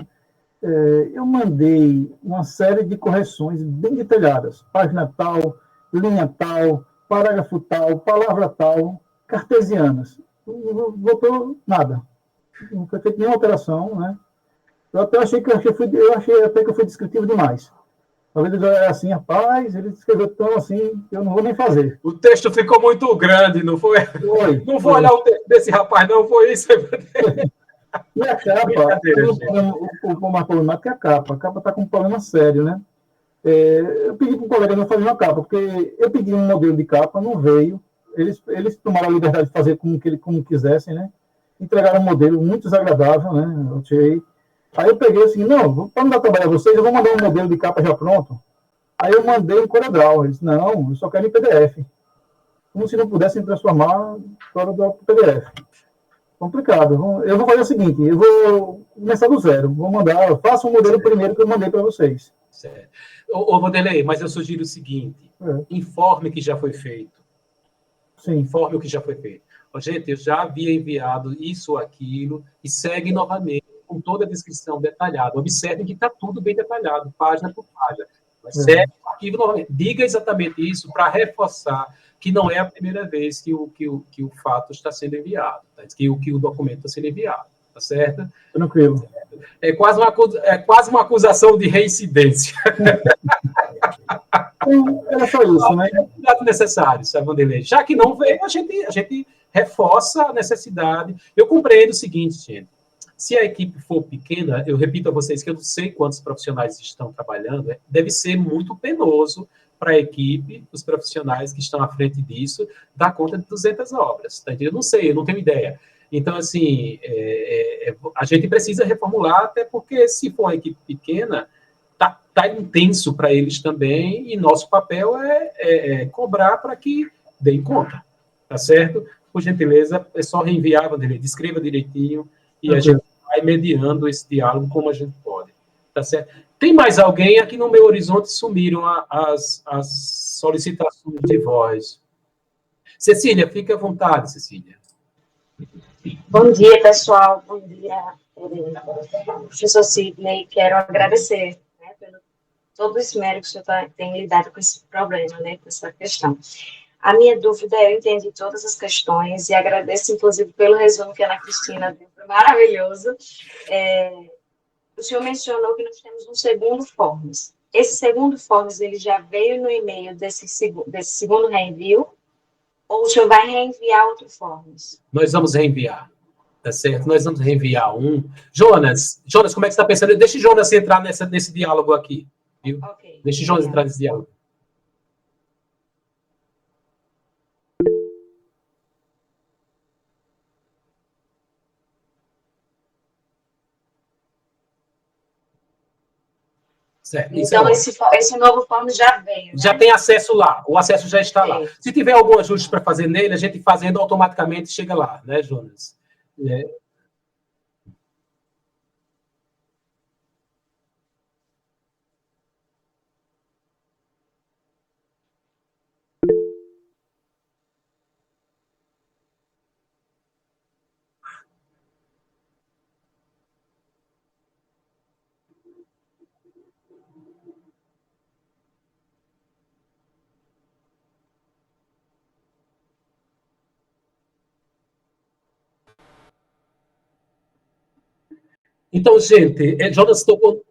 Eu mandei uma série de correções bem detalhadas. Página tal, linha tal, parágrafo tal, palavra tal, cartesianas. Não botou nada. Não foi feita nenhuma alteração, né? Eu até achei que eu achei até que eu fui descritivo demais. Talvez ele é assim, rapaz, ele escreveu tão assim, eu não vou nem fazer. O texto ficou muito grande, não foi? Não vou olhar o texto desse rapaz, não, foi isso? E a capa, o mais problemático é a capa. A capa está com um problema sério, né? Eu pedi para um colega não fazer uma capa, porque eu pedi um modelo de capa, não veio. Eles tomaram a liberdade de fazer como quisessem, né? Entregaram um modelo muito desagradável, né? Eu tirei. Aí eu peguei assim, não, para não dar trabalho a vocês, eu vou mandar um modelo de capa já pronto. Aí eu mandei em CorelDRAW. Eles não, eu só quero em PDF. Como se não pudessem transformar CorelDRAW para PDF. Complicado. Eu vou fazer o seguinte, eu vou começar do zero. Vou mandar, faça um modelo primeiro que eu mandei para vocês. Certo. Ô, Vanderlei, mas eu sugiro o seguinte, informe que já foi feito. Sim. Informe o que já foi feito. Gente, eu já havia enviado isso ou aquilo e segue novamente com toda a descrição detalhada. Observem que está tudo bem detalhado, página por página. Mas segue o arquivo novamente. Diga exatamente isso para reforçar que não é a primeira vez que o fato está sendo enviado, tá? que o documento está sendo enviado, tá certo? Tranquilo. É quase uma acusação de reincidência. Era só isso, né? É necessário, sabe, Vanderlei? Já que não veio, a gente reforça a necessidade. Eu compreendo o seguinte, gente. Se a equipe for pequena, eu repito a vocês que eu não sei quantos profissionais estão trabalhando, deve ser muito penoso para a equipe, os profissionais que estão à frente disso, dar conta de 200 obras. Tá? Eu não sei, eu não tenho ideia. Então, assim, a gente precisa reformular, até porque se for uma equipe pequena, tá intenso para eles também, e nosso papel é cobrar para que deem conta. Tá certo? Por gentileza, é só reenviar, Vanderlei, descreva direitinho, e a gente vai mediando esse diálogo como a gente pode. Tá certo? Tem mais alguém? Aqui no meu horizonte sumiram as solicitações de voz. Cecília, fique à vontade, Cecília. Bom dia, pessoal. Bom dia, professor Sidney. Quero agradecer, né, pelo todo esse mérito que o senhor tem lidado com esse problema, né, com essa questão. A minha dúvida, eu entendi todas as questões e agradeço, inclusive, pelo resumo que a Ana Cristina deu. Foi maravilhoso. O senhor mencionou que nós temos um segundo Forms. Esse segundo Forms, ele já veio no e-mail desse segundo reenvio, ou o senhor vai reenviar outro Forms? Nós vamos reenviar, tá certo? Nós vamos reenviar um. Jonas, como é que você está pensando? Deixa o Jonas entrar nesse diálogo aqui, viu? Okay, deixa o Jonas entrar nesse diálogo. Certo, então, esse novo form já veio, né? Já tem acesso lá, o acesso já está lá. Se tiver algum ajuste para fazer nele, a gente fazendo automaticamente chega lá, né, Jonas? Então, gente, Jonas tocou...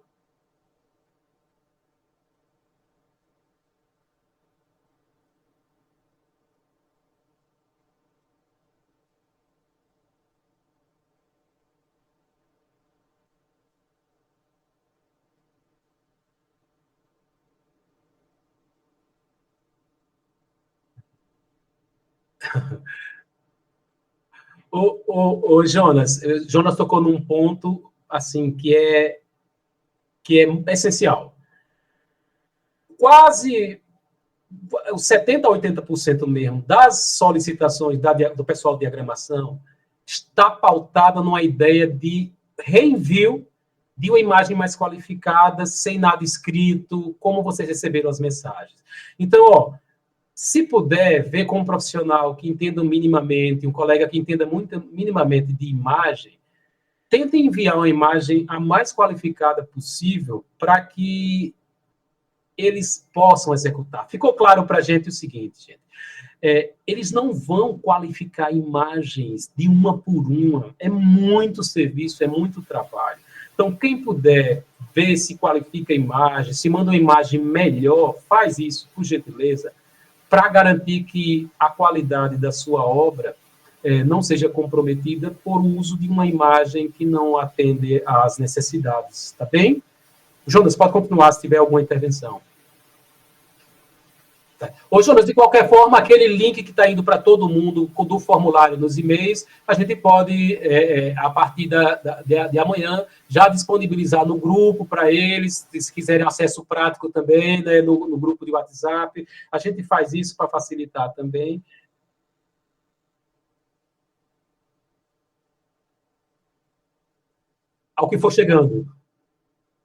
Jonas tocou num ponto, assim, que é essencial. Quase os 70% a 80% mesmo das solicitações do pessoal de diagramação está pautada numa ideia de reenvio de uma imagem mais qualificada, sem nada escrito, como vocês receberam as mensagens. Então, se puder ver com um profissional que entenda minimamente, um colega que entenda minimamente de imagem, tente enviar uma imagem a mais qualificada possível para que eles possam executar. Ficou claro para a gente o seguinte, gente. Eles não vão qualificar imagens de uma por uma. É muito serviço, é muito trabalho. Então, quem puder ver se qualifica a imagem, se manda uma imagem melhor, faz isso, por gentileza, para garantir que a qualidade da sua obra não seja comprometida por uso de uma imagem que não atende às necessidades, tá bem? Jonas, pode continuar se tiver alguma intervenção. Tá. Ô, Jonas, de qualquer forma, aquele link que está indo para todo mundo do formulário nos e-mails, a gente pode, a partir de amanhã, já disponibilizar no grupo para eles, se quiserem acesso prático também, né, no grupo de WhatsApp. A gente faz isso para facilitar também. Ao que for chegando.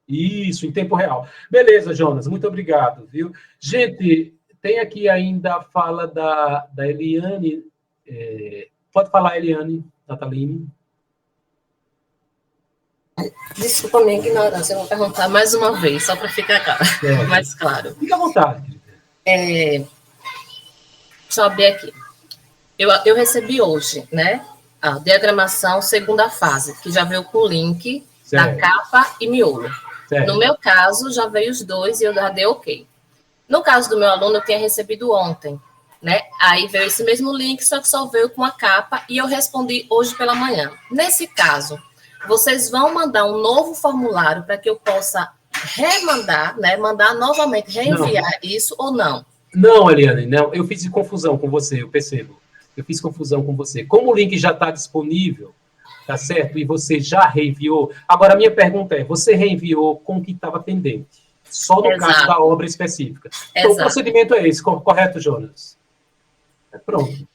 Isso, em tempo real. Beleza, Jonas, muito obrigado, viu? Gente, tem aqui ainda a fala da Eliane. Pode falar, Eliane, Nataline. Desculpa a minha ignorância, eu vou perguntar mais uma vez, só para ficar mais claro. Fique à vontade. Deixa eu abrir aqui. Eu recebi hoje, né, a diagramação segunda fase, que já veio com o link da capa e miolo. Certo. No meu caso, já veio os dois e eu já dei ok. No caso do meu aluno, eu tinha recebido ontem, né? Aí veio esse mesmo link, só que só veio com a capa e eu respondi hoje pela manhã. Nesse caso, vocês vão mandar um novo formulário para que eu possa remandar, né? Mandar novamente, reenviar isso ou não? Não, Eliane, não. Eu fiz confusão com você, eu percebo. Eu fiz confusão com você. Como o link já está disponível, tá certo? E você já reenviou. Agora, a minha pergunta é, você reenviou com o que estava pendente? Só no caso da obra específica. Então, o procedimento é esse, correto, Jonas? Pronto.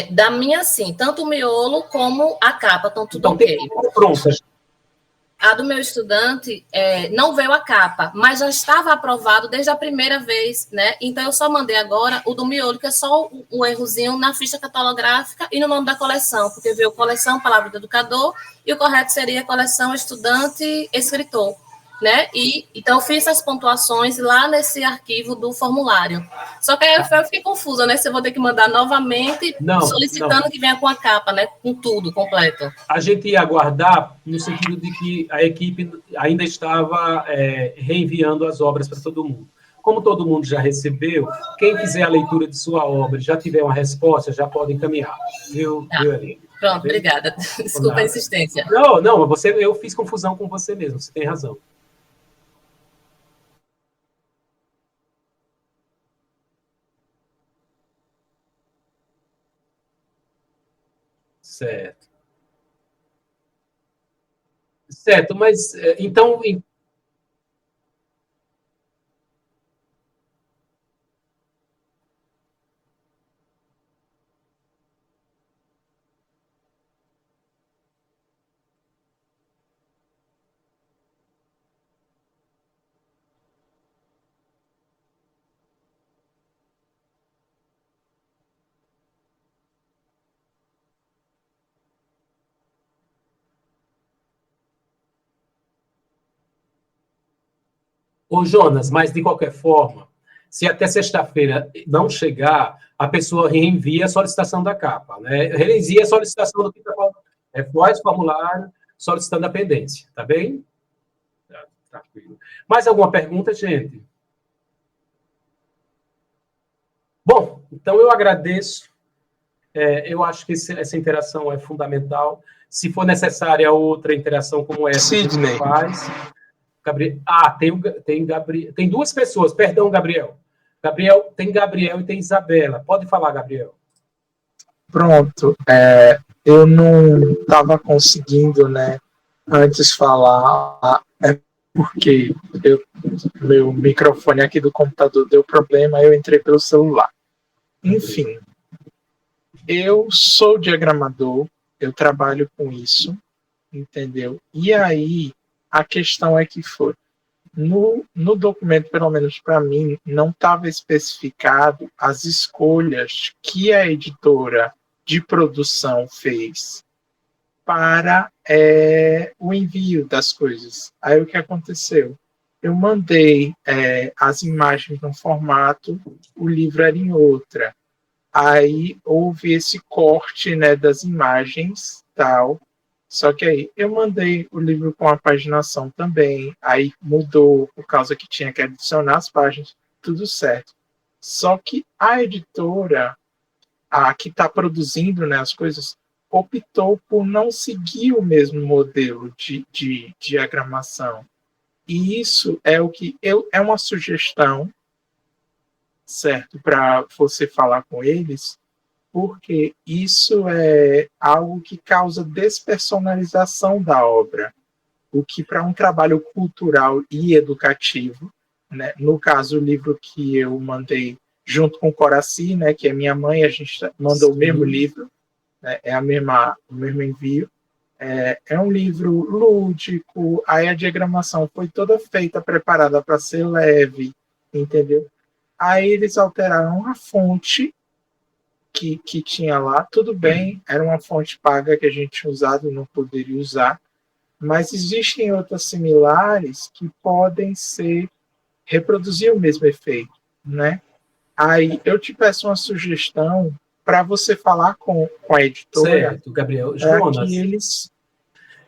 Da minha, sim. Tanto o miolo como a capa estão tudo ok. Pronto. A do meu estudante não veio a capa, mas já estava aprovado desde a primeira vez, né? Então, eu só mandei agora o do miolo, que é só um errozinho na ficha catalográfica e no nome da coleção, porque veio coleção, palavra do educador, e o correto seria coleção, estudante, escritor, né? Então, eu fiz as pontuações lá nesse arquivo do formulário. Só que aí eu fiquei confusa, né? Se eu vou ter que mandar novamente, solicitando que venha com a capa, né? Com tudo, completo. A gente ia aguardar no sentido de que a equipe ainda estava reenviando as obras para todo mundo. Como todo mundo já recebeu, quem fizer a leitura de sua obra já tiver uma resposta, já pode encaminhar. Viu, Aline? Pronto, obrigada. Desculpa a insistência. Não, eu fiz confusão com você mesmo, você tem razão. Certo, mas então... Ô, Jonas, mas de qualquer forma, se até sexta-feira não chegar, a pessoa reenvia a solicitação da capa, né? Reenvia a solicitação do que está falando. Refaz o formulário solicitando a pendência, tá bem? Tranquilo. Mais alguma pergunta, gente? Bom, então eu agradeço. Eu acho que essa interação é fundamental. Se for necessária outra interação como essa, a gente faz. Gabriel, tem duas pessoas, perdão, Gabriel. Tem Gabriel e tem Isabela. Pode falar, Gabriel. Pronto. Eu não estava conseguindo, né, antes falar, porque meu microfone aqui do computador deu problema, eu entrei pelo celular. Enfim, eu sou diagramador, eu trabalho com isso, entendeu? E aí, a questão é que foi, no documento, pelo menos para mim, não estava especificado as escolhas que a editora de produção fez para o envio das coisas. Aí o que aconteceu? Eu mandei as imagens num formato, o livro era em outra. Aí houve esse corte, né, das imagens, tal. Só que aí eu mandei o livro com a paginação também, aí mudou por causa que tinha que adicionar as páginas, tudo certo. Só que a editora, a que está produzindo, né, as coisas, optou por não seguir o mesmo modelo de diagramação. E isso é o que é uma sugestão, certo, para você falar com eles, porque isso é algo que causa despersonalização da obra, o que para um trabalho cultural e educativo, né, no caso o livro que eu mandei junto com Coraci, né, que é minha mãe, a gente mandou o mesmo livro, né, o mesmo envio, é um livro lúdico, aí a diagramação foi toda feita, preparada para ser leve, entendeu? Aí eles alteraram a fonte que tinha lá, tudo bem, era uma fonte paga que a gente tinha usado, não poderia usar, mas existem outras similares que podem reproduzir o mesmo efeito, né? Aí eu te peço uma sugestão para você falar com a editora, certo, Gabriel. Jonas, que eles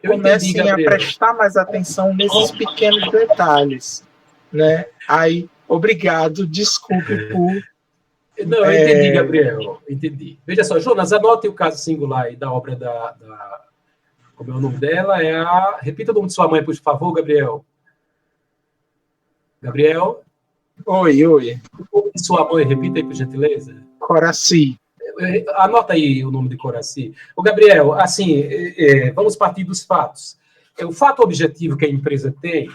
comecem a prestar mais atenção nesses pequenos detalhes, né? Aí, obrigado, desculpe por... Não, eu entendi, Gabriel, entendi. Veja só, Jonas, anote o caso singular aí da obra como é o nome dela? Repita o nome de sua mãe, por favor, Gabriel. Gabriel? Oi. O nome de sua mãe, repita aí, por gentileza. Coraci. Anota aí o nome de Coraci. O Gabriel, assim, vamos partir dos fatos. O fato objetivo que a empresa tem,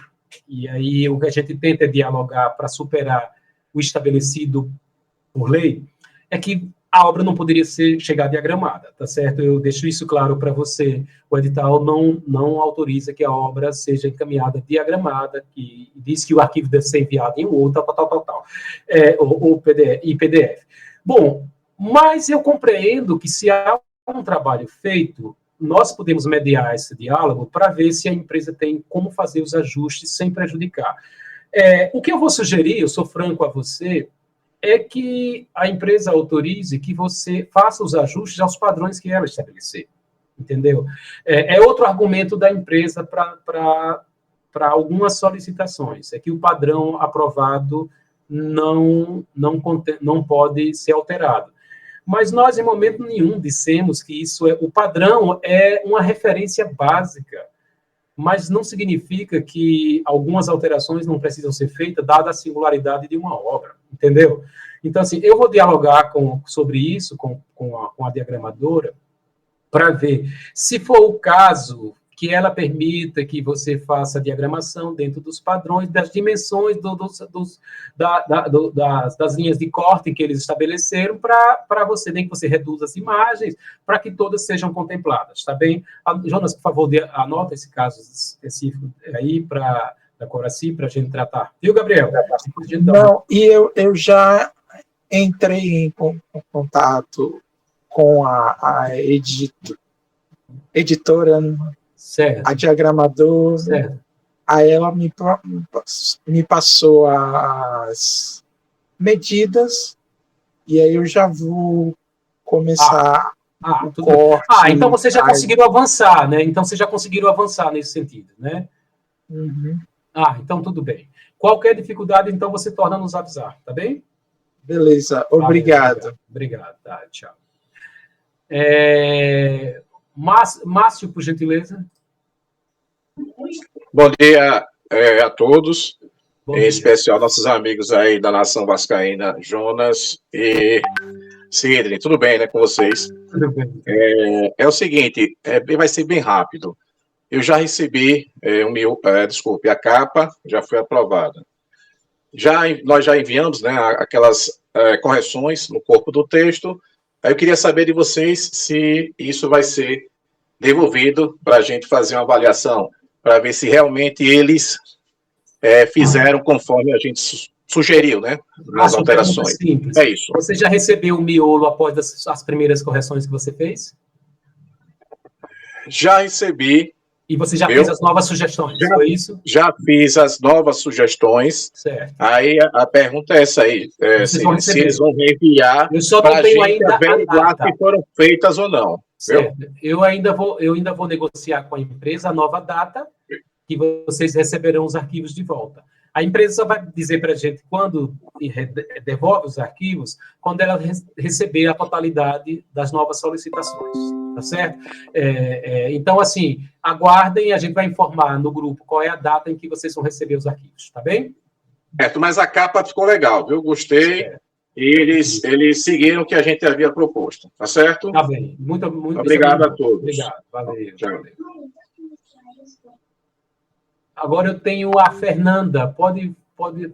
e aí o que a gente tenta é dialogar para superar o estabelecido por lei, é que a obra não poderia chegar diagramada, tá certo? Eu deixo isso claro para você. O edital não autoriza que a obra seja encaminhada diagramada, que diz que o arquivo deve ser enviado em Word, tal. Ou PDF. Bom, mas eu compreendo que se há um trabalho feito, nós podemos mediar esse diálogo para ver se a empresa tem como fazer os ajustes sem prejudicar. O que eu vou sugerir, eu sou franco a você, é que a empresa autorize que você faça os ajustes aos padrões que ela estabelecer, entendeu? É outro argumento da empresa para algumas solicitações, é que o padrão aprovado não pode ser alterado. Mas nós, em momento nenhum, dissemos que o padrão é uma referência básica, mas não significa que algumas alterações não precisam ser feitas, dada a singularidade de uma obra, entendeu? Então, assim, eu vou dialogar sobre isso com a diagramadora, para ver, se for o caso, que ela permita que você faça a diagramação dentro dos padrões, das dimensões das linhas de corte que eles estabeleceram, para você, nem que você reduza as imagens, para que todas sejam contempladas, tá bem? Jonas, por favor, anota esse caso específico aí para a Coraci, para a gente tratar. Viu, Gabriel? Não, e eu já entrei em contato com a editora, certo, a diagramadora, certo. Aí ela me passou as medidas, e aí eu já vou começar Ah, tudo bem. Então vocês já conseguiram avançar, né? Então vocês já conseguiram avançar nesse sentido, né? Uhum. Então tudo bem. Qualquer dificuldade, então você torna nos avisar, tá bem? Beleza, obrigado. Obrigado, tá, tchau. Márcio, por gentileza. Bom dia a todos, em especial nossos amigos aí da Nação Vascaína, Jonas e Sidney. Tudo bem, né, com vocês? Tudo bem. É o seguinte, vai ser bem rápido. Eu já recebi a capa já foi aprovada. Nós já enviamos, né, aquelas correções no corpo do texto. Aí eu queria saber de vocês se isso vai ser devolvido para a gente fazer uma avaliação, para ver se realmente eles fizeram conforme a gente sugeriu, né, nas alterações. Simples. É isso. Você já recebeu o miolo após as primeiras correções que você fez? Já recebi. E você já fez as novas sugestões, foi isso? Já fiz as novas sugestões. Certo. Aí a pergunta é essa aí, se eles vão reenviar para a gente averiguar se foram feitas ou não. Certo. Eu ainda vou negociar com a empresa a nova data que vocês receberão os arquivos de volta. A empresa só vai dizer para a gente quando devolve os arquivos, quando ela receber a totalidade das novas solicitações, tá certo? Então, assim, aguardem, a gente vai informar no grupo qual é a data em que vocês vão receber os arquivos, tá bem? Certo, mas a capa ficou legal, viu? Gostei. Certo. E eles seguiram o que a gente havia proposto, tá certo? Tá bem. Muito obrigado a todos. Obrigado, valeu. Tchau. Agora eu tenho a Fernanda.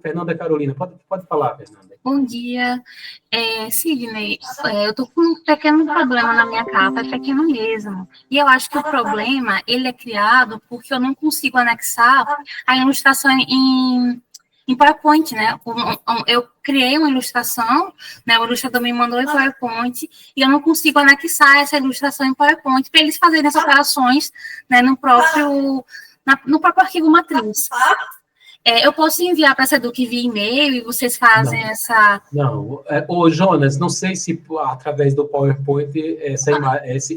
Fernanda Carolina, pode falar, Fernanda. Bom dia. Sidney, eu estou com um pequeno problema na minha capa, é pequeno mesmo. E eu acho que o problema, ele é criado porque eu não consigo anexar a ilustração em PowerPoint, né? Eu criei uma ilustração, né? O ilustrador me mandou em PowerPoint e eu não consigo anexar essa ilustração em PowerPoint para eles fazerem as operações, né, no próprio arquivo matriz. Eu posso enviar para a Seduc via e-mail e vocês fazem essa... Não. Jonas, não sei se através do PowerPoint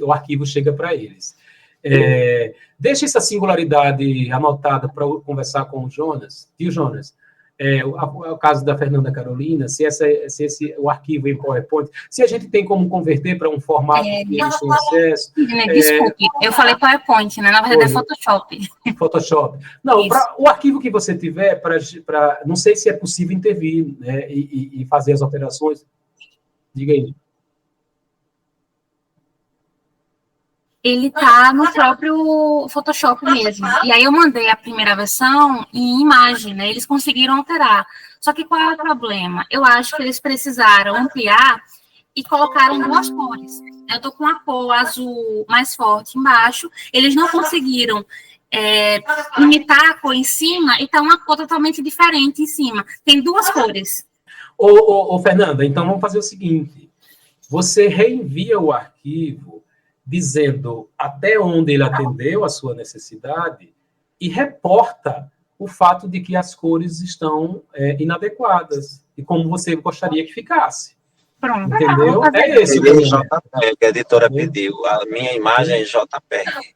o arquivo chega para eles. Deixa essa singularidade anotada para eu conversar com o Jonas. Viu, Jonas? O caso da Fernanda Carolina, o arquivo em PowerPoint, se a gente tem como converter para um formato que eles têm acesso... Desculpe, eu falei PowerPoint, né? Na verdade é Photoshop. Photoshop. Não, o arquivo que você tiver, não sei se é possível intervir, né, e fazer as alterações. Diga aí. Ele está no próprio Photoshop mesmo. E aí eu mandei a primeira versão em imagem, né? Eles conseguiram alterar. Só que qual é o problema? Eu acho que eles precisaram ampliar e colocaram duas cores. Eu estou com a cor azul mais forte embaixo. Eles não conseguiram imitar a cor em cima e está uma cor totalmente diferente em cima. Tem duas cores. Fernanda, então vamos fazer o seguinte. Você reenvia o arquivo dizendo até onde ele atendeu a sua necessidade e reporta o fato de que as cores estão inadequadas e como você gostaria que ficasse. Pronto. Entendeu? Esse o JPEG, a editora pediu. A minha imagem é JPEG.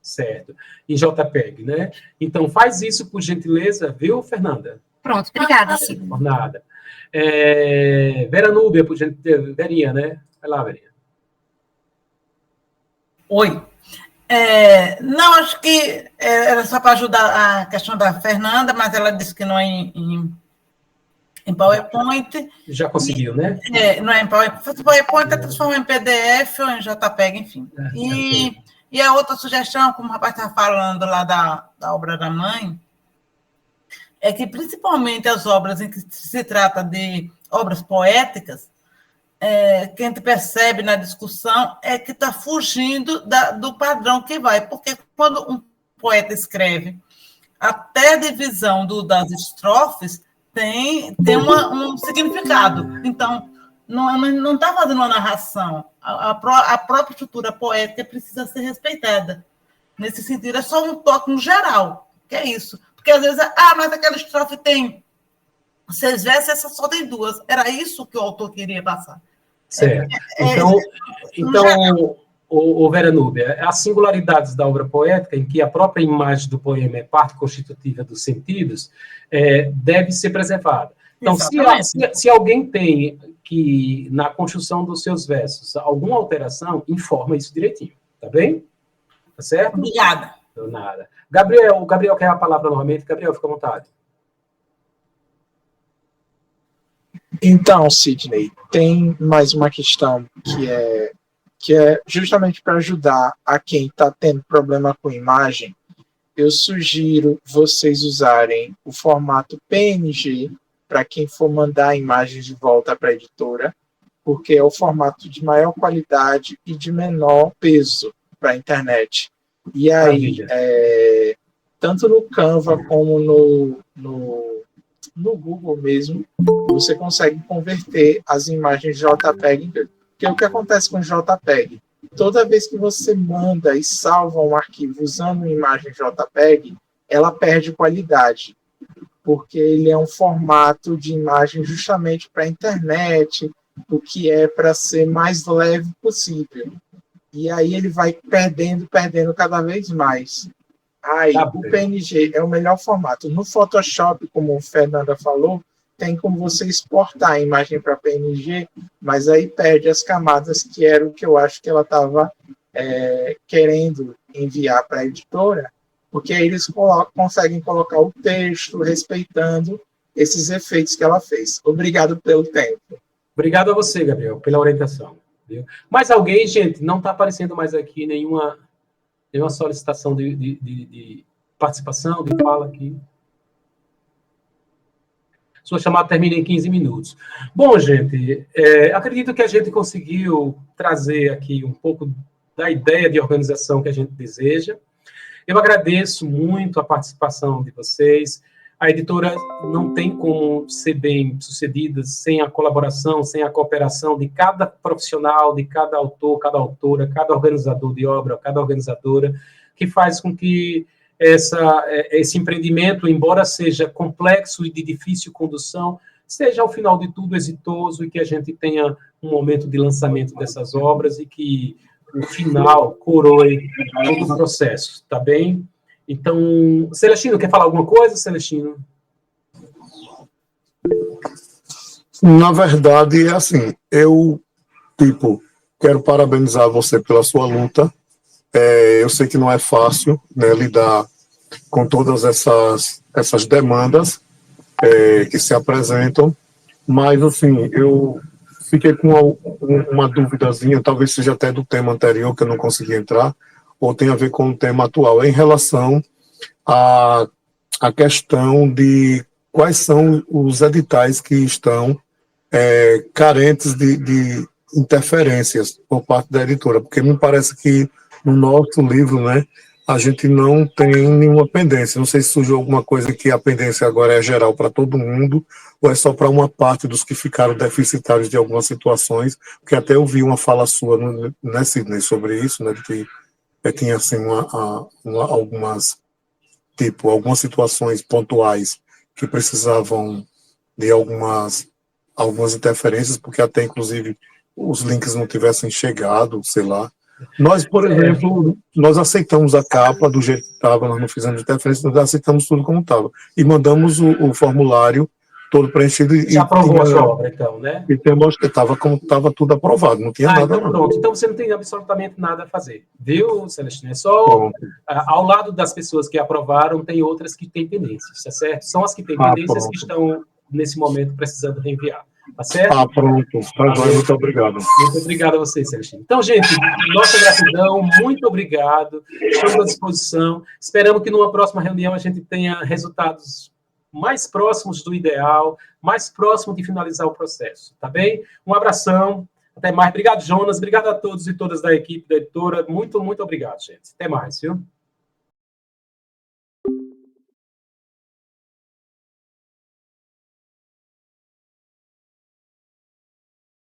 Certo. Em JPEG, né? Então, faz isso, por gentileza, viu, Fernanda? Pronto, obrigada, Silvia. Por nada. Vera Núbia, por gentileza. Verinha, né? Vai lá, Verinha. Oi. Não, acho que era só para ajudar a questão da Fernanda, mas ela disse que não é em PowerPoint. Já conseguiu, né? Não é em PowerPoint. PowerPoint é transformar em PDF ou em JPEG, enfim. E a outra sugestão, como o rapaz estava falando lá da obra da mãe, é que principalmente as obras em que se trata de obras poéticas, que a gente percebe na discussão é que está fugindo do padrão que vai, porque quando um poeta escreve, até a divisão das estrofes tem um significado. Então, não está fazendo uma narração. A própria estrutura poética precisa ser respeitada. Nesse sentido, é só um toque no geral, que é isso. Porque às vezes, mas aquela estrofe tem 6 versos, essa só tem 2. Era isso que o autor queria passar. Certo. Então o Vera Núbia, as singularidades da obra poética, em que a própria imagem do poema é parte constitutiva dos sentidos, deve ser preservada. Então, se alguém tem que, na construção dos seus versos, alguma alteração, informa isso direitinho, tá bem? Tá certo? Obrigada. Não, nada. O Gabriel quer a palavra novamente. Gabriel, fica à vontade. Então, Sidney, tem mais uma questão que é justamente para ajudar a quem está tendo problema com imagem. Eu sugiro vocês usarem o formato PNG para quem for mandar imagens de volta para a editora, porque é o formato de maior qualidade e de menor peso para a internet. E aí, tanto no Canva como no Google mesmo, você consegue converter as imagens JPEG. Porque o que acontece com JPEG? Toda vez que você manda e salva um arquivo usando uma imagem JPEG, ela perde qualidade, porque ele é um formato de imagem justamente para a internet, o que é para ser mais leve possível. E aí ele vai perdendo cada vez mais. Aí, o PNG é o melhor formato. No Photoshop, como a Fernanda falou, tem como você exportar a imagem para PNG, mas aí perde as camadas, que era o que eu acho que ela estava querendo enviar para a editora, porque aí eles conseguem colocar o texto respeitando esses efeitos que ela fez. Obrigado pelo tempo. Obrigado a você, Gabriel, pela orientação. Viu? Mais alguém, gente? Não está aparecendo mais aqui nenhuma solicitação de participação, de fala aqui. Sua chamada termina em 15 minutos. Bom, gente, acredito que a gente conseguiu trazer aqui um pouco da ideia de organização que a gente deseja. Eu agradeço muito a participação de vocês. A editora não tem como ser bem sucedida sem a colaboração, sem a cooperação de cada profissional, de cada autor, cada autora, cada organizador de obra, cada organizadora, que faz com que esse empreendimento, embora seja complexo e de difícil condução, seja, ao final de tudo, exitoso e que a gente tenha um momento de lançamento dessas obras e que o final coroe todo o processo, tá bem? Então, Celestino, quer falar alguma coisa, Celestino? Na verdade, é assim, eu, quero parabenizar você pela sua luta. Eu sei que não é fácil, né, lidar com todas essas demandas que se apresentam, mas, assim, eu fiquei com uma duvidazinha, talvez seja até do tema anterior, que eu não consegui entrar, ou tem a ver com o tema atual, em relação à questão de quais são os editais que estão carentes de interferências por parte da editora, porque me parece que no nosso livro, né, a gente não tem nenhuma pendência. Não sei se surgiu alguma coisa que a pendência agora é geral para todo mundo, ou é só para uma parte dos que ficaram deficitários de algumas situações, porque até eu vi uma fala sua, né, Sidney, sobre isso, né, de que tinha assim, algumas situações pontuais que precisavam de algumas interferências, porque até, inclusive, os links não tivessem chegado, sei lá. Nós, por exemplo, nós aceitamos a capa do jeito que estava, nós não fizemos interferência, nós aceitamos tudo como estava. E mandamos o formulário todo preenchido. Você aprovou a sua obra, então, né? E estava tudo aprovado, não tinha nada. Então, pronto. Então você não tem absolutamente nada a fazer. Viu, Celestino? É só ao lado das pessoas que aprovaram, tem outras que têm pendências, tá certo? São as que têm pendências que estão, nesse momento, precisando reenviar. Tá certo? Pronto. Muito obrigado. Muito obrigado a vocês, Celestino. Então, gente, nossa gratidão, muito obrigado. Estamos à disposição. Esperamos que numa próxima reunião a gente tenha resultados mais próximos do ideal, mais próximo de finalizar o processo, tá bem? Um abração, até mais. Obrigado, Jonas, obrigado a todos e todas da equipe da editora, muito, muito obrigado, gente. Até mais, viu?